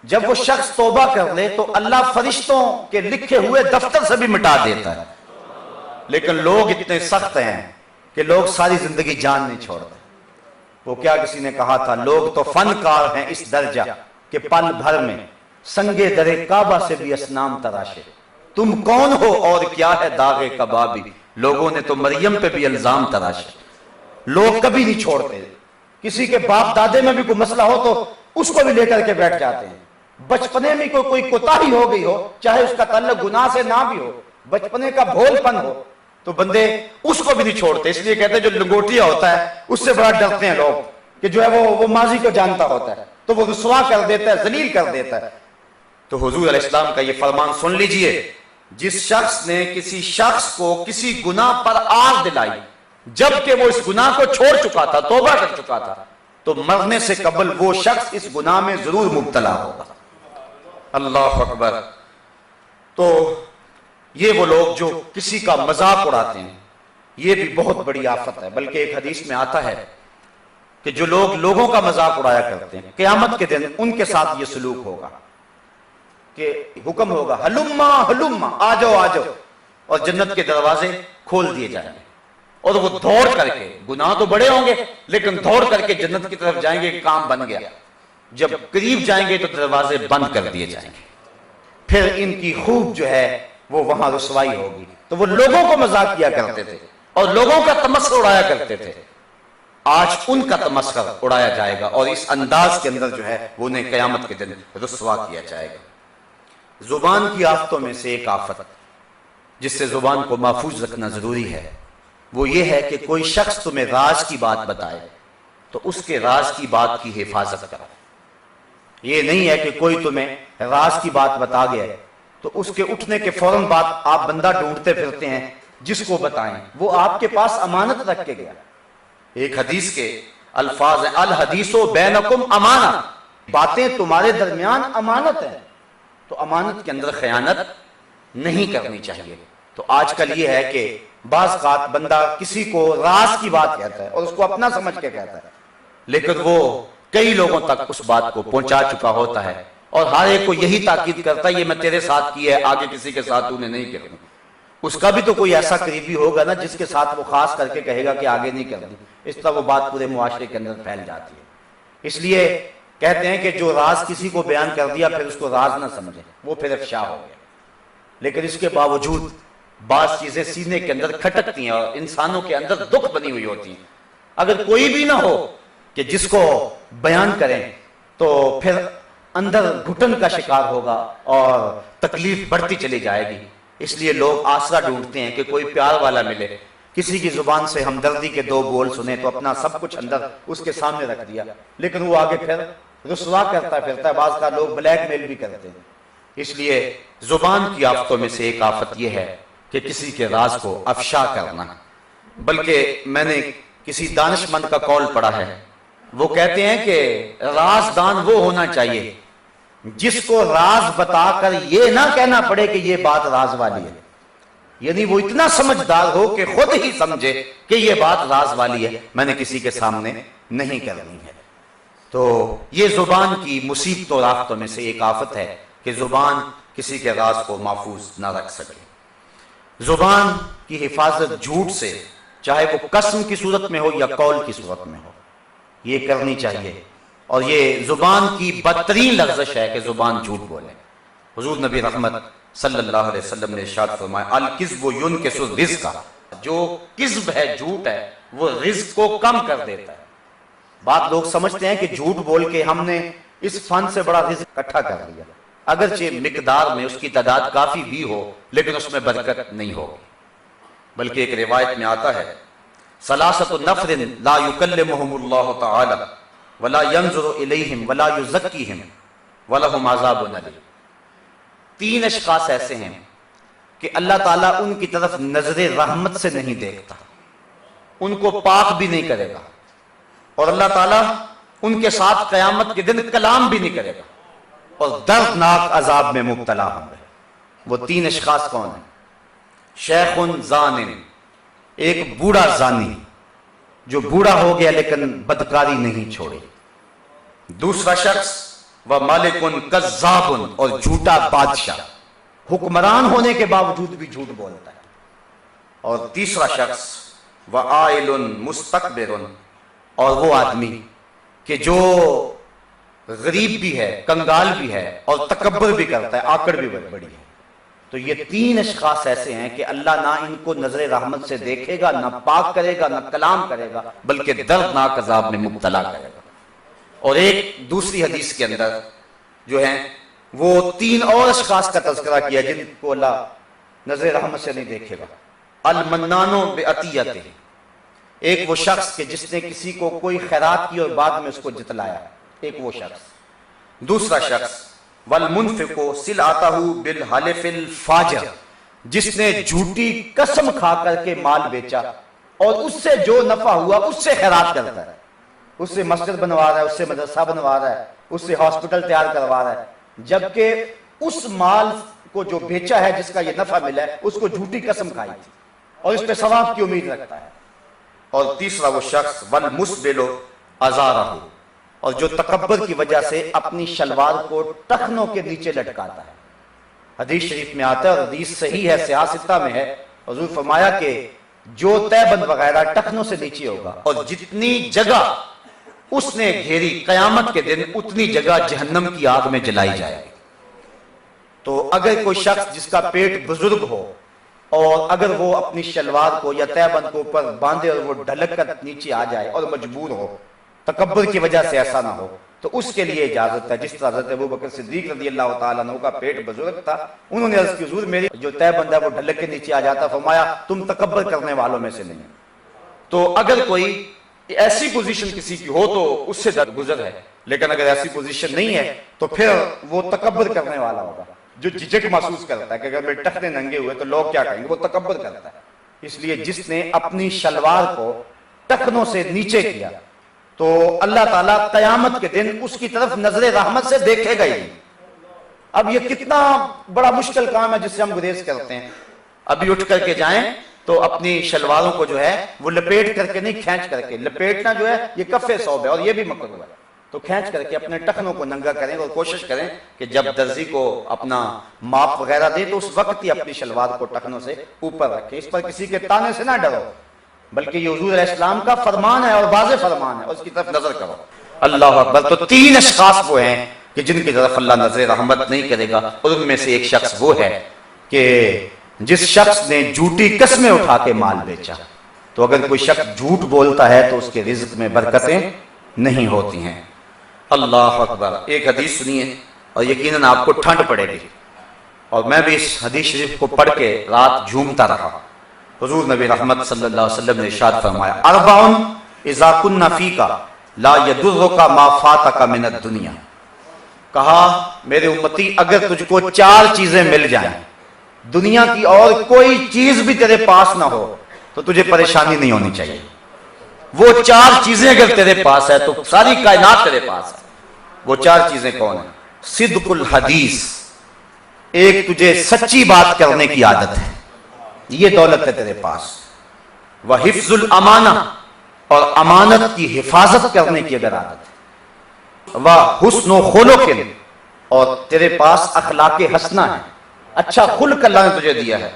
جب وہ شخص توبہ کر لے تو اللہ فرشتوں کے لکھے ہوئے دفتر سے بھی مٹا دیتا ہے. لیکن لوگ اتنے سخت ہیں کہ لوگ ساری زندگی جان نہیں چھوڑتے. وہ کیا کسی نے کہا تھا، لوگ تو فنکار ہیں اس درجہ کہ پل بھر میں سنگے درے کعبہ سے بھی اصنام تراشے. تم کون ہو اور کیا ہے داغ کبابی، لوگوں نے تو مریم پہ بھی الزام تراشے. لوگ کبھی نہیں چھوڑتے، کسی کے باپ دادے میں بھی کوئی مسئلہ ہو تو اس کو بھی لے کر کے بیٹھ جاتے ہیں. بچپنے میں کوئی کوتاہی ہو گئی ہو، چاہے اس کا تعلق گناہ سے نہ بھی ہو، بچپنے کا بھول پن ہو تو بندے اس کو بھی نہیں چھوڑتے. اس لیے کہتے ہیں جو لنگوٹیا ہوتا ہے اس سے بڑا ڈرتے ہیں لوگ کہ جو ہے وہ ماضی کو جانتا ہوتا ہے تو وہ رسوا کر دیتا ہے، ذلیل کر دیتا ہے. تو حضور علیہ السلام کا یہ فرمان سن لیجئے، جس شخص نے کسی شخص کو کسی گناہ پر آر دلائی جبکہ وہ اس گناہ کو چھوڑ چکا تھا، توبہ کر چکا تھا، تو مرنے سے قبل وہ شخص اس گناہ میں ضرور مبتلا ہوگا. اللہ اکبر. تو یہ وہ لوگ جو کسی کا مذاق اڑاتے ہیں یہ بھی بہت بڑی آفت ہے. بلکہ ایک حدیث میں آتا ہے کہ جو لوگ لوگوں کا مذاق اڑایا کرتے ہیں قیامت کے دن ان کے ساتھ یہ سلوک ہوگا کہ حکم ہوگا ہلما ہلما، آ جاؤ آ جاؤ، اور جنت کے دروازے کھول دیے جائیں گے اور وہ دوڑ کر کے، گناہ تو بڑے ہوں گے لیکن دوڑ کر کے جنت کی طرف جائیں گے کہ کام بن گیا. جب قریب جائیں گے تو دروازے بند کر دیے جائیں گے. پھر ان کی خوب جو ہے وہ وہاں رسوائی ہوگی. تو وہ لوگوں کو مذاق کیا کرتے تھے اور لوگوں کا تمسخر اڑایا کرتے تھے، آج ان کا تمسخر اڑایا جائے گا اور اس انداز کے اندر جو ہے وہ انہیں قیامت کے دن رسوا کیا جائے گا. زبان کی آفتوں میں سے ایک آفت جس سے زبان کو محفوظ رکھنا ضروری ہے وہ یہ ہے کہ کوئی شخص تمہیں راز کی بات بتائے تو اس کے راز کی بات کی حفاظت کرو. یہ نہیں ہے کہ کوئی تمہیں راز کی بات بتا گیا ہے تو اس کے اٹھنے کے فوراً بعد آپ بندہ ڈھونڈتے پھرتے ہیں جس کو بتائیں، وہ آپ کے پاس امانت رکھ کے گیا. ایک حدیث کے الفاظ ہیں الحدیث بینکم امانہ، باتیں تمہارے درمیان امانت ہیں، تو امانت کے اندر خیانت نہیں کرنی چاہیے. تو آج کل یہ ہے کہ بعض اوقات بندہ کسی کو راز کی بات کہتا ہے اور اس کو اپنا سمجھ کے کہتا ہے لیکن وہ کئی لوگوں تک اس بات کو پہنچا چکا ہوتا ہے اور ہر ایک کو یہی تاکید کرتا ہے یہ میں تیرے ساتھ کی ہے، آگے کسی کے ساتھ تو نے نہیں کرنی. اس کا بھی تو کوئی ایسا قریبی ہوگا نا جس کے ساتھ وہ خاص کر کے کہے گا کہ آگے نہیں کرنی. اس طرح وہ بات پورے معاشرے کے اندر پھیل جاتی ہے. اس لیے کہتے ہیں کہ جو راز کسی کو بیان کر دیا پھر اس کو راز نہ سمجھے، وہ پھر افشا ہو گیا. لیکن اس کے باوجود بعض چیزیں سینے کے اندر کھٹکتی ہیں اور انسانوں کے اندر دکھ بنی ہوئی ہوتی ہیں. اگر کوئی بھی نہ ہو کہ جس کو بیان کریں تو پھر اندر گھٹن کا شکار ہوگا اور تکلیف بڑھتی چلی جائے گی. اس لیے لوگ آسرا ڈھونڈتے ہیں کہ کوئی پیار والا ملے، کسی کی زبان سے ہمدردی کے دو بول سنے تو اپنا سب کچھ اندر اس کے سامنے رکھ دیا، لیکن وہ آگے پھر رسوا کرتا پھرتا ہے. بعض کا لوگ بلیک میل بھی کرتے ہیں اس لیے زبان کی آفتوں میں سے ایک آفت یہ ہے کہ کسی کے راز کو افشا کرنا. بلکہ میں نے کسی دانش مند کا قول پڑھا ہے، وہ کہتے ہیں کہ رازدان وہ ہونا چاہیے جس کو راز بتا کر یہ نہ کہنا پڑے کہ یہ بات راز والی ہے، یعنی وہ اتنا سمجھدار ہو کہ خود ہی سمجھے کہ یہ بات راز والی ہے، میں نے کسی کے سامنے نہیں کرنی ہے. تو یہ زبان کی مصیبت اور آفتوں میں سے ایک آفت ہے کہ زبان کسی کے راز کو محفوظ نہ رکھ سکے. زبان کی حفاظت جھوٹ سے، چاہے وہ قسم کی صورت میں ہو یا قول کی صورت میں ہو، یہ کرنی چاہیے. اور یہ زبان کی بدترین لغزش ہے کہ زبان جھوٹ بولے. حضور نبی رحمت صلی اللہ علیہ وسلم نے ارشاد فرمایا الکذب ینکس الرزق، جو کذب ہے، جھوٹ ہے، وہ رزق کو کم کر دیتا ہے. بات لوگ سمجھتے ہیں کہ جھوٹ بول کے ہم نے اس فن سے بڑا رزق اکٹھا کر لیا، اگرچہ مقدار میں اس کی تعداد کافی بھی ہو لیکن اس میں برکت نہیں ہوگی. بلکہ ایک روایت میں آتا ہے ثلاثۃ نفر لا یکلمہم اللہ تعالی ولا ينظر الیہم ولا یزکیہم ولہم عذاب الیم. 3 اشخاص ایسے ہیں کہ اللہ تعالیٰ ان کی طرف نظر رحمت سے نہیں دیکھتا، ان کو پاک بھی نہیں کرے گا، اور اللہ تعالیٰ ان کے ساتھ قیامت کے دن کلام بھی نہیں کرے گا، اور دردناک عذاب میں مبتلا ہوں گے. وہ 3 اشخاص کون ہیں؟ شیخ زان، ایک بوڑھا زانی جو بوڑھا ہو گیا لیکن بدکاری نہیں چھوڑی. دوسرا شخص وہ مالک کذاب، اور جھوٹا بادشاہ، حکمران ہونے کے باوجود بھی جھوٹ بولتا ہے. اور تیسرا شخص وہ عائل مستکبر، اور وہ آدمی کہ جو غریب بھی ہے، کنگال بھی ہے، اور تکبر بھی کرتا ہے، آکڑ بھی بڑی ہے. تو یہ 3 اشخاص ایسے ہیں کہ اللہ نہ ان کو نظر رحمت سے دیکھے گا، نہ پاک کرے گا، نہ کلام کرے گا، بلکہ دردناک عذاب میں مبتلا کرے گا. اور ایک دوسری حدیث کے اندر جو ہیں وہ 3 اور اشخاص کا تذکرہ کیا جن کو اللہ نظر رحمت سے نہیں دیکھے گا. المنان بعطیتہ، ایک وہ شخص کہ جس نے کسی کو کوئی خیرات کی اور بعد میں اس کو جتلایا، ایک وہ شخص. دوسرا شخص والمنفق سلعتہ بالحلف الفاجر، جس نے جھوٹی قسم کھا کر کے مال بیچا اور اس سے جو نفع ہوا اس سے خیرات کرتا ہے، اس سے مسجد بنوا رہا ہے، اس سے مدرسہ بنوا رہا ہے، اس سے ہاسپٹل تیار کروا رہا ہے، جبکہ اس مال کو جو بیچا ہے جس کا یہ نفع ملا ہے اس کو جھوٹی قسم کھائی تھی اور اس پہ ثواب کی امید رکھتا ہے. اور تیسرا وہ شخص والمسبل ازارہ، اور جو تکبر کی وجہ سے اپنی شلوار کو ٹخنوں کے نیچے لٹکاتا ہے. حدیث شریف میں آتا ہے اور حدیث صحیح ہے، سیاستہ میں ہے، حضور فرمایا کہ جو تیبند وغیرہ ٹخنوں سے نیچے ہوگا اور جتنی جگہ اس نے گھیری قیامت کے دن اتنی جگہ جہنم کی آگ میں جلائی جائے گی. تو اگر کوئی شخص جس کا پیٹ بزرگ ہو اور اگر وہ اپنی شلوار کو یا تیبند کو اوپر باندھے اور وہ ڈھلک کر نیچے آ جائے اور مجبور ہو، تکبر کی وجہ سے ایسا نہ ہو، تو اس کے لیے اجازت ہے. جس طرح حضرت ابوبکر صدیق رضی اللہ تعالیٰ عنہ کا پیٹ بزرگ تھا، انہوں نے عرض کی حضور میری جو تیبند ہے وہ ڈھلک کے نیچے آ جاتا، فرمایا تم تکبر کرنے والوں میں سے نہیں. تو اگر کوئی ایسی پوزیشن کسی کی ہو تو اس سے درگزر ہے، لیکن اگر ایسی پوزیشن نہیں ہے تو پھر وہ تکبر کرنے والا ہوگا، جو جھجک محسوس کرتا ہے کہ اگر میرے ٹخنے ننگے ہوئے تو لوگ کیا کہیں گے، وہ تکبر کرتا ہے. اس لیے جس نے اپنی شلوار کو ٹخنوں سے نیچے کیا تو اللہ تعالیٰ قیامت کے دن اس کی طرف نظر رحمت سے دیکھے گا ہی. اب یہ کتنا بڑا مشکل کام ہے جس سے ہم گریز کرتے ہیں. ابھی اٹھ کر کے جائیں تو اپنی شلواروں کو جو ہے وہ لپیٹ کر کے نہیں، کھینچ کر کے. لپیٹنا جو ہے یہ کفے صوب ہے اور یہ بھی مکروہ ہے، تو کھینچ کر کے اپنے ٹخنوں کو ننگا کریں اور کوشش کریں کہ جب درزی کو اپنا ماپ وغیرہ دے تو اس وقت ہی اپنی شلوار کو ٹخنوں سے اوپر رکھیں. اس پر کسی کے تانے سے نہ ڈرو، بلکہ یہ حضور علیہ السلام کا فرمان ہے اور واضح فرمان ہے، اور اس کی طرف نظر کرو. اللہ اکبر. تو 3 اشخاص وہ ہیں کہ جن کی طرف اللہ نظر رحمت نہیں کرے گا، اور ان میں سے ایک شخص وہ ہے کہ جس شخص نے جھوٹی قسمیں اٹھا کے مال بیچا. تو اگر کوئی شخص جھوٹ بولتا ہے تو اس کے رزق میں برکتیں نہیں ہوتی ہیں. اللہ اکبر. ایک حدیث سنیے اور یقیناً آپ کو ٹھنڈ پڑے گی، اور میں بھی اس حدیث شریف کو پڑھ کے رات جھومتا رہا. حضور نبی رحمت صلی اللہ علیہ وسلم نے ارشاد فرمایا اربع اذا کن فیک لا یضرک ما فاتک من الدنیا. کہا میرے امتی اگر تجھ کو 4 چیزیں مل جائیں، دنیا کی اور کوئی چیز بھی تیرے پاس نہ ہو تو تجھے پریشانی نہیں ہونی چاہیے. وہ 4 چیزیں اگر تیرے پاس ہے تو ساری کائنات تیرے پاس ہے. وہ 4 چیزیں کون ہیں؟ صدق الحدیث، ایک تجھے سچی بات کرنے کی عادت ہے، یہ دولت ہے تیرے پاس. وحفظ الامانہ، اور امانت کی حفاظت کرنے کی اگر عادت ہے. وحسن خلق، اور تیرے پاس اخلاق حسنہ ہے، اچھا خلق اللہ نے تجھے دیا ہے.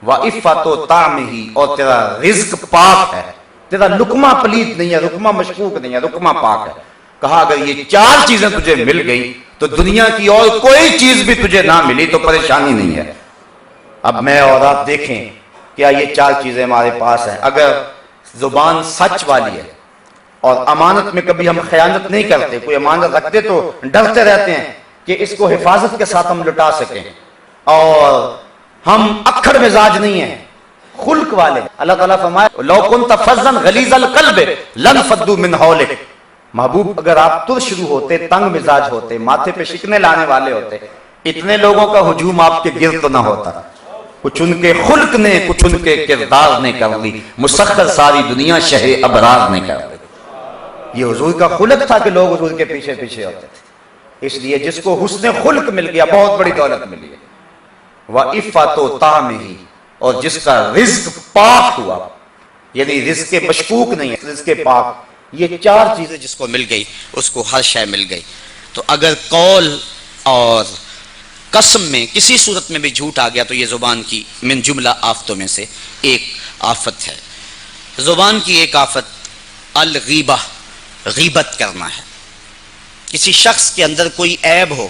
وعفت طعمہ، اور تیرا رزق پاک ہے، تیرا لقمہ پلیت نہیں ہے، لقمہ مشکوک نہیں ہے، لقمہ پاک ہے. کہا اگر یہ 4 چیزیں تجھے مل گئی تو دنیا کی اور کوئی چیز بھی تجھے نہ ملی تو پریشانی نہیں ہے. اب میں اور آپ دیکھیں کیا یہ 4 چیزیں ہمارے پاس ہیں. اگر زبان سچ والی ہے اور امانت میں کبھی ہم خیانت نہیں کرتے، کوئی امانت رکھتے تو ڈرتے رہتے ہیں کہ اس کو حفاظت کے ساتھ ہم لٹا سکیں، اور ہم اکھڑ مزاج نہیں ہیں، خلق والے. اللہ تعالیٰ فرمائے لو کنت فظا غلیظ القلب لانفضوا من حولک. محبوب اگر آپ ترشرو ہوتے، تنگ مزاج ہوتے، ماتھے پہ شکنے لانے والے ہوتے، اتنے لوگوں کا ہجوم آپ کے گرد تو نہ ہوتا. کچھ ان کے خلق نے، کچھ ان کے کردار نے کر لی، مسخر ساری دنیا شہ ابرار نے کر لی. یہ حضور کا خلق تھا کہ لوگ حضور کے پیچھے پیچھے ہوتے تھے. اس لیے جس کو حسن خلق مل گیا بہت بڑی دولت ملی ہے. وعفت طعمہ، اور جس کا رزق پاک ہوا، یعنی رزق مشکوک نہیں ہے، رزق پاک. یہ 4 چیزیں جس کو مل گئی اس کو ہر شے مل گئی. تو اگر قول اور قسم میں کسی صورت میں بھی جھوٹ آ گیا تو یہ زبان کی من جملہ آفتوں میں سے ایک آفت ہے. زبان کی ایک آفت الغیبہ، غیبت کرنا ہے. کسی شخص کے اندر کوئی عیب ہو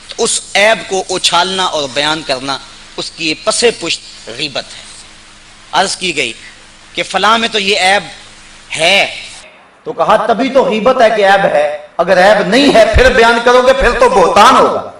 تو اس عیب کو اچھالنا اور بیان کرنا، اس کی پس پشت غیبت ہے. عرض کی گئی کہ فلاں میں تو یہ عیب ہے، تو کہا تبھی تو غیبت ہے کہ عیب ہے. اگر عیب نہیں ہے پھر بیان کرو گے پھر تو بہتان ہوگا.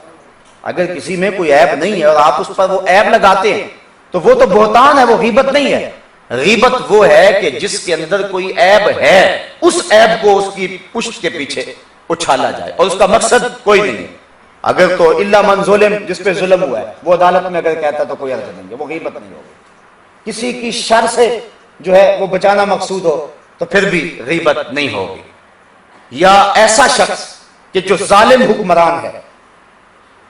اگر کسی میں کوئی عیب نہیں ہے اور آپ اس پر وہ عیب لگاتے ہیں تو وہ تو بہتان ہے، وہ غیبت نہیں ہے. غیبت وہ ہے کہ جس کے اندر کوئی عیب ہے اس عیب کو اس کی پشت کے پیچھے اچھالا جائے اور اس کا مقصد کوئی نہیں ہے. اگر تو الا من ظلم، جس پہ ظلم ہوا ہے وہ عدالت میں اگر کہتا تو کوئی عرض نہیں ہے، وہ غیبت نہیں ہوگی. کسی کی شر سے جو ہے وہ بچانا مقصود ہو تو پھر بھی غیبت نہیں ہوگی. یا ایسا شخص کہ جو ظالم حکمران ہے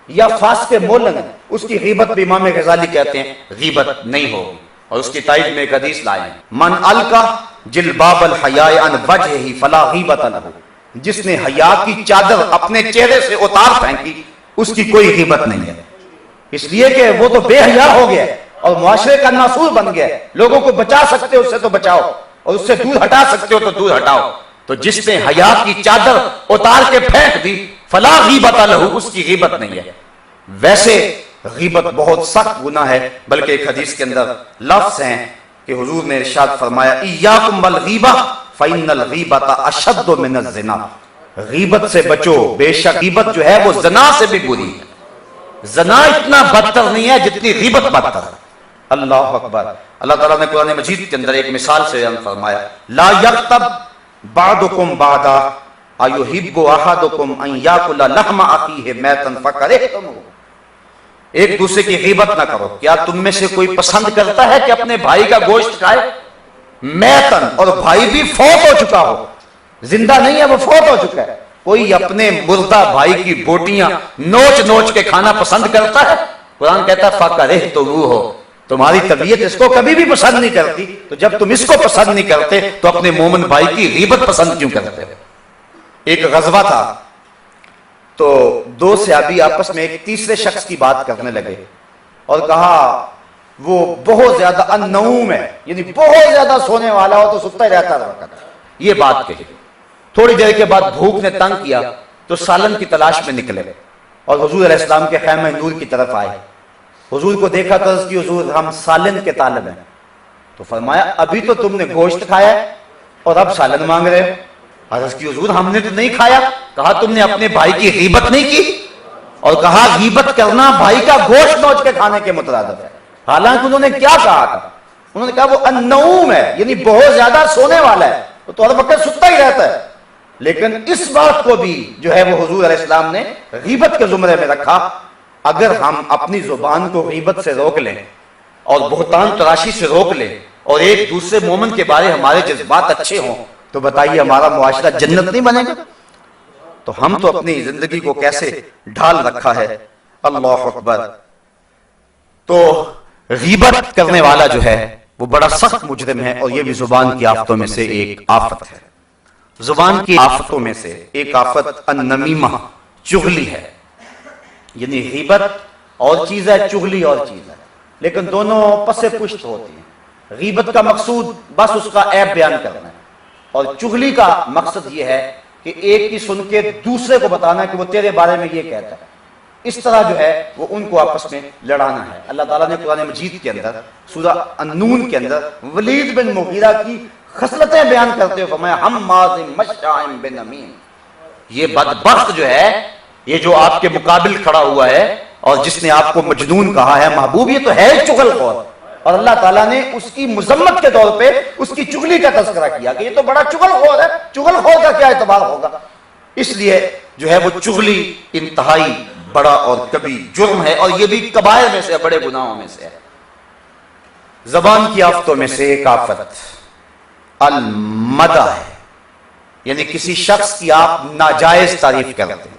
یا فاسق مولن ہے، اس کی غیبت بھی امام غزالی کہتے ہیں غیبت نہیں ہوگی. اور اس کی تائید میں ایک حدیث لائے ہیں، من القا جلباب الحیاء عن وجہہ فلا غیبت لہ. جس نے حیا کی چادر اپنے چہرے سے اتار پھینکی اس کی کوئی غیبت نہیں ہے. اس لیے کہ وہ تو بے حیا ہو گیا اور معاشرے کا ناسور بن گیا. لوگوں کو بچا سکتے ہو اس سے تو بچاؤ، اور اس سے دور ہٹا سکتے ہو تو دور ہٹاؤ. تو جس نے حیا کی چادر اتار کے پھینک دی فلا غیبت لہ، اس کی غیبت نہیں ہے. ویسے غیبت بہت سخت گناہ ہے، بلکہ ایک حدیث کے اندر لفظ ہیں کہ حضور نے ارشاد فرمایا ایاکم بالغیبہ فإن الغیبۃ اشد من الزنا. غیبت سے بچو، بے شک غیبت جو ہے وہ زنا سے بھی بری ہے. زنا اتنا بدتر نہیں ہے جتنی غیبت بدتر ہے. اللہ اکبر. اللہ تعالیٰ نے قرآن مجید کے اندر ایک مثال سے بیان فرمایا لا یغتب بعضکم بعضا ایحب احدکم ان یاکل لحم اخیہ میتا فکرہتموہ. ایک دوسرے کی غیبت نہ کرو. کیا تم میں سے کوئی پسند کرتا ہے کہ اپنے بھائی کا گوشت کھائے؟ میتن، اور بھائی بھی فوت ہو چکا ہو، زندہ نہیں ہے، وہ فوت ہو چکا ہے. کوئی اپنے مردہ بھائی کی بوٹیاں نوچ نوچ کے کھانا پسند کرتا ہے؟ قرآن کہتا ہے فَكَرِهْتُمُوهُ، تمہاری طبیعت اس کو کبھی بھی پسند نہیں کرتی. تو جب تم اس کو پسند نہیں کرتے تو اپنے مومن بھائی کی غیبت پسند کیوں کرتے ہو؟ ایک غزوہ تھا تو 2 صحابی آپس میں ایک تیسرے شخص کی بات کرنے لگے اور کہا وہ بہت زیادہ النوم ہے، یعنی بہت زیادہ سونے والا ہو تو ستا ہی رہتا رہتا. یہ بات کہی. تھوڑی دیر کے بعد بھوک نے تنگ کیا تو سالن کی تلاش میں نکلے اور حضور علیہ السلام کے خیمہ نور کی طرف آئے. حضور کو دیکھا تو عرض کی حضور ہم سالن کے طالب ہیں. تو فرمایا ابھی تو تم نے گوشت کھایا ہے اور اب سالن مانگ رہے ہو. عرض کی حضور ہم نے تو نہیں کھایا. کہا تم نے اپنے بھائی کی غیبت نہیں کی؟ اور کہا غیبت کرنا بھائی کا گوشت نوچ کے کھانے کے مترادف ہے. حالانکہ انہوں نے کیا کہا تھا؟ انہوں نے کہا وہ النوم ہے، یعنی بہت زیادہ سونے والا ہے، تو ہر وقت ستا ہی رہتا ہے. لیکن اس بات کو بھی جو ہے وہ حضور علیہ السلام نے غیبت کے زمرے میں رکھا. اگر ہم اپنی زبان کو غیبت سے روک لیں اور بہتان تراشی سے روک لیں اور ایک دوسرے مومن کے بارے ہمارے جذبات اچھے ہوں تو بتائیے ہمارا معاشرہ جنت نہیں بنے گا؟ تو ہم تو اپنی زندگی کو کیسے ڈھال رکھا ہے. اللہ اکبر. تو غیبت کرنے والا جو ہے وہ بڑا سخت مجرم ہے، اور یہ بھی زبان کی آفتوں میں سے ایک آفت ہے. زبان کی آفتوں میں سے ایک آفت النمیمہ، چغلی ہے. یعنی غیبت اور چیز ہے، چغلی اور چیز ہے، لیکن دونوں پس پشت ہوتی ہیں. غیبت کا مقصود بس اس کا عیب بیان کرنا ہے، اور چغلی کا مقصد یہ ہے کہ ایک کی سن کے دوسرے کو بتانا کہ وہ تیرے بارے میں یہ کہتا ہے. اس طرح جو ہے وہ ان کو آپس میں لڑانا ہے. اللہ تعالیٰ نے قرآن مجید کے اندر سورہ النون کے اندر ولید بن مغیرہ کی خصلتیں بیان کرتے ہوئے فرمایا حماز مشاء بنمیم. یہ بدبخت جو ہے، یہ جو آپ کے مقابل کھڑا ہوا ہے اور جس نے آپ کو مجنون کہا ہے محبوب، یہ تو ہے چغل خور. اور اللہ تعالیٰ نے اس کی مذمت کے طور پہ اس کی چغلی کا تذکرہ کیا کہ یہ تو بڑا چغل خور ہے. چغل خور کا کیا اعتبار ہوگا؟ اس لیے جو ہے وہ چغلی انتہائی بڑا اور کبھی جرم ہے، اور یہ بھی کبائر میں سے، بڑے گناہوں میں سے ہے. زبان کی آفتوں میں سے ایک آفت المدح ہے، یعنی کسی شخص کی آپ ناجائز تعریف کرتے ہیں.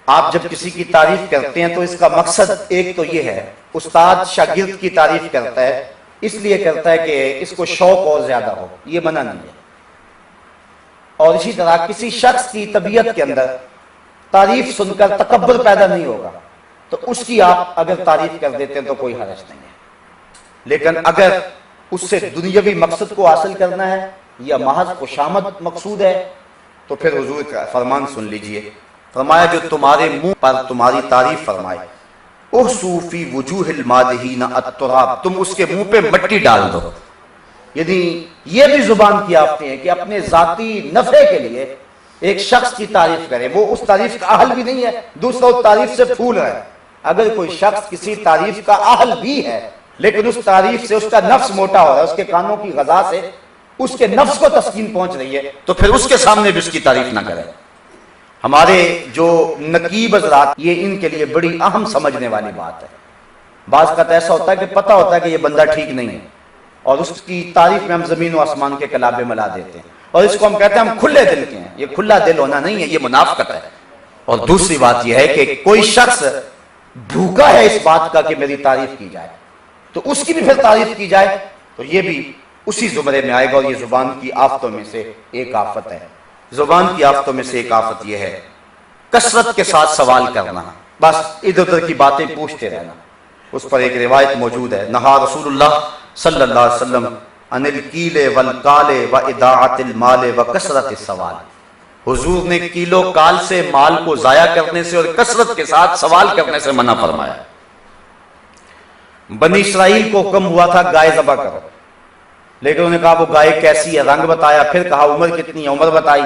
آپ جب کسی کی تعریف کرتے ہیں تو اس کا مقصد ایک تو یہ ہے، استاد شاگرد کی تعریف کرتا ہے اس لیے کرتا ہے کہ اس کو شوق اور زیادہ ہو، یہ منع نہیں ہے. اور اسی طرح کسی شخص کی طبیعت کے اندر تعریف سن کر تکبر پیدا نہیں ہوگا، تو اس کی آپ اگر تعریف کر دیتے ہیں تو کوئی حرج نہیں ہے. لیکن اگر اس سے دنیاوی مقصد کو حاصل کرنا ہے یا محض خوشامد مقصود ہے تو پھر حضور کا فرمان سن لیجئے. فرمایا جو تمہارے منہ پر تمہاری تعریف فرمائے، احصوا فی وجوہ المادحین التراب، تم اس کے منہ پہ مٹی ڈال دو. یعنی یہ بھی زبان کی آفتیں ہیں کہ اپنے ذاتی نفع کے لیے ایک شخص کی تعریف کرے، وہ اس تعریف کا اہل بھی نہیں ہے، دوسرا اس تعریف سے پھول رہا ہے. اگر کوئی شخص کسی تعریف کا اہل بھی ہے لیکن اس تعریف سے اس کا نفس موٹا ہو رہا ہے، اس کے کانوں کی غذا سے اس کے نفس کو تسکین پہنچ رہی ہے، تو پھر اس کے سامنے بھی اس کی تعریف نہ کرے. ہمارے جو نقیب حضرات، یہ ان کے لیے بڑی اہم سمجھنے والی بات ہے. بعض کا ایسا ہوتا ہے کہ پتہ ہوتا ہے کہ یہ بندہ ٹھیک نہیں ہے، اور اس کی تعریف میں ہم زمین و آسمان کے کلابے ملا دیتے ہیں، اور اس کو ہم کہتے ہیں ہم کھلے دل کے ہیں. یہ کھلا دل ہونا نہیں ہے، یہ منافقت ہے. اور دوسری بات یہ ہے کہ کوئی شخص بھوکا ہے اس بات کا کہ میری تعریف کی جائے تو اس کی بھی پھر تعریف کی جائے، تو یہ بھی اسی زمرے میں آئے گا. اور یہ زبان کی آفتوں میں سے ایک آفت ہے. زبان کی آفتوں میں سے ایک آفت یہ ہے کثرت کے ساتھ سوال کرنا، بس ادھر ادھر کی باتیں پوچھتے رہنا. اس پر ایک روایت موجود ہے، نہا رسول اللہ صلی اللہ علیہ وسلم عن الکیل والکال واضاعۃ المال وکثرت السوال. حضور نے کیلو کال سے مال کو ضائع کرنے سے اور کثرت کے ساتھ سوال کرنے سے منع فرمایا. بنی اسرائیل کو حکم ہوا تھا گائے ذبح کرو، لیکن انہوں نے کہا وہ گائے کیسی ہے، رنگ بتایا، پھر کہا عمر کتنی ہے، عمر بتائی،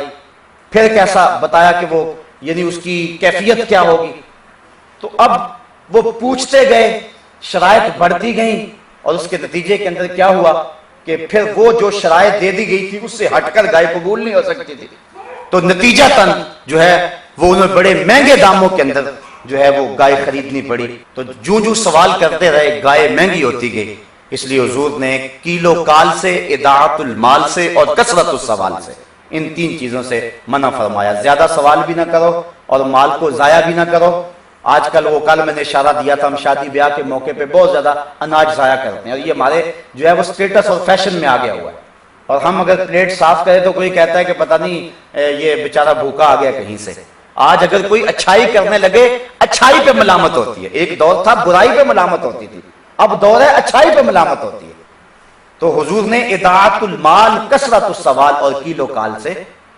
پھر کیسا بتایا کہ وہ یعنی اس کی کیفیت کیا ہوگی. تو اب وہ پوچھتے گئے، شرائط بڑھتی گئیں، اور اس کے نتیجے کے اندر کیا ہوا کہ پھر وہ جو شرائط دے دی گئی تھی اس سے ہٹ کر گائے قبول نہیں ہو سکتی تھی. تو نتیجہ تن جو ہے وہ انہیں بڑے مہنگے داموں کے اندر جو ہے وہ گائے خریدنی پڑی. تو جو سوال کرتے رہے گائے مہنگی ہوتی گئی. اس لیے حضور نے کیلو کال سے، اضاعت المال سے اور کثرت السوال سے، ان تین چیزوں سے منع فرمایا. زیادہ سوال بھی نہ کرو اور مال کو ضائع بھی نہ کرو. آج کل وہ کل میں نے اشارہ دیا تھا، ہم شادی بیاہ کے موقع پہ بہت زیادہ اناج ضائع کرتے ہیں، اور یہ ہمارے جو ہے وہ اسٹیٹس اور فیشن میں آ گیا ہوا ہے. اور ہم اگر پلیٹ صاف کرے تو کوئی کہتا ہے کہ پتہ نہیں یہ بیچارہ بھوکا آ گیا کہیں سے. آج اگر کوئی اچھائی کرنے لگے، اچھائی پہ ملامت ہوتی ہے. ایک دور تھا برائی پہ ملامت ہوتی تھی، اب دور ہے اچھائی پہ ملامت ہوتی ہے. تو حضور نے اضاعت المال، کثرت السوال اور کیلو کال سے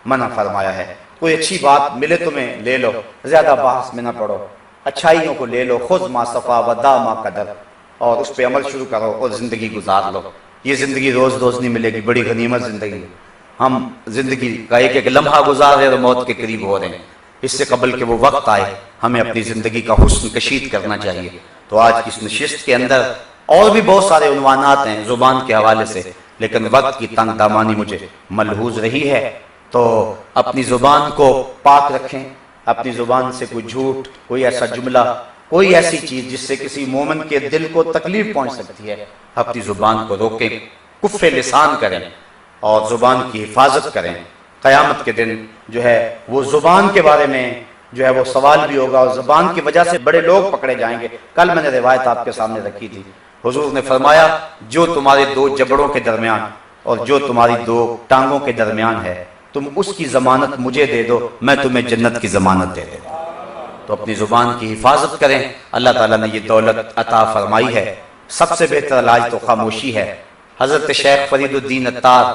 منع فرمایا ہے. کوئی اچھی بات ملے تمہیں لے لو، زیادہ بحث میں نہ پڑو، اچھائیوں کو لے لو. خذ ما صفا ودع ما قدر، اور اس پہ عمل شروع کرو اور زندگی گزار لو. یہ زندگی روز روز نہیں ملے گی، بڑی غنیمت زندگی. ہم زندگی کا ایک ایک لمحہ گزار رہے اور موت کے قریب ہو رہے ہیں. اس سے قبل کہ وہ وقت آئے ہمیں اپنی زندگی کا حسن کشید کرنا چاہیے. تو آج کی اس نشست کے اندر اور بھی بہت سارے عنوانات ہیں زبان کے حوالے سے، لیکن وقت کی تنگ دامانی مجھے ملحوظ رہی ہے. تو اپنی زبان کو پاک رکھیں، اپنی زبان سے کوئی جھوٹ، کوئی ایسا جملہ، کوئی ایسی چیز جس سے کسی مومن کے دل کو تکلیف پہنچ سکتی ہے، اپنی زبان کو روکیں، کف لسان کریں اور زبان کی حفاظت کریں۔ قیامت کے دن جو ہے وہ زبان کے بارے میں جو ہے وہ سوال بھی ہوگا، اور زبان کی وجہ سے بڑے لوگ پکڑے جائیں گے۔ کل میں نے روایت آپ کے سامنے رکھی تھی، حضور نے فرمایا جو تمہارے دو جبڑوں کے درمیان اور جو تمہاری دو ٹانگوں کے درمیان ہے، تم اس کی ضمانت مجھے دے دو، میں تمہیں جنت کی ضمانت دے دوں۔ تو اپنی زبان کی حفاظت کریں، اللہ تعالیٰ نے یہ دولت عطا فرمائی ہے۔ سب سے بہتر علاج تو خاموشی ہے۔ حضرت شیخ فرید الدین عطار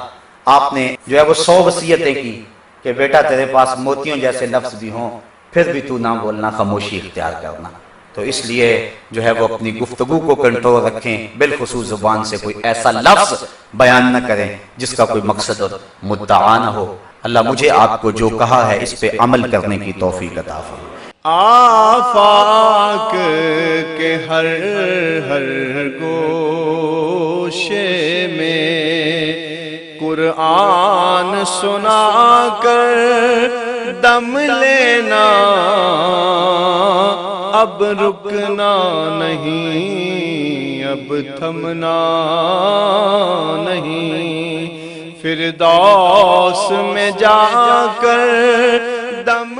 آپ نے جو ہے وہ 100 وصیتیں کی کہ بیٹا تیرے پاس موتیوں جیسے لفظ بھی ہوں پھر بھی تو نہ بولنا، خاموشی اختیار کرنا۔ تو اس لیے جو ہے وہ اپنی گفتگو کو کنٹرول رکھیں، بالخصوص زبان سے کوئی ایسا لفظ بیان نہ کریں جس کا کوئی مقصد اور مدعا نہ ہو۔ اللہ مجھے آپ کو جو کہا ہے اس پہ عمل کرنے کی توفیق عطا فرمائے۔ آفاق کے ہر گوشے میں قرآن سنا کر دم لینا، اب رکنا نہیں، اب تھمنا نہیں، فردوس میں جا کر دم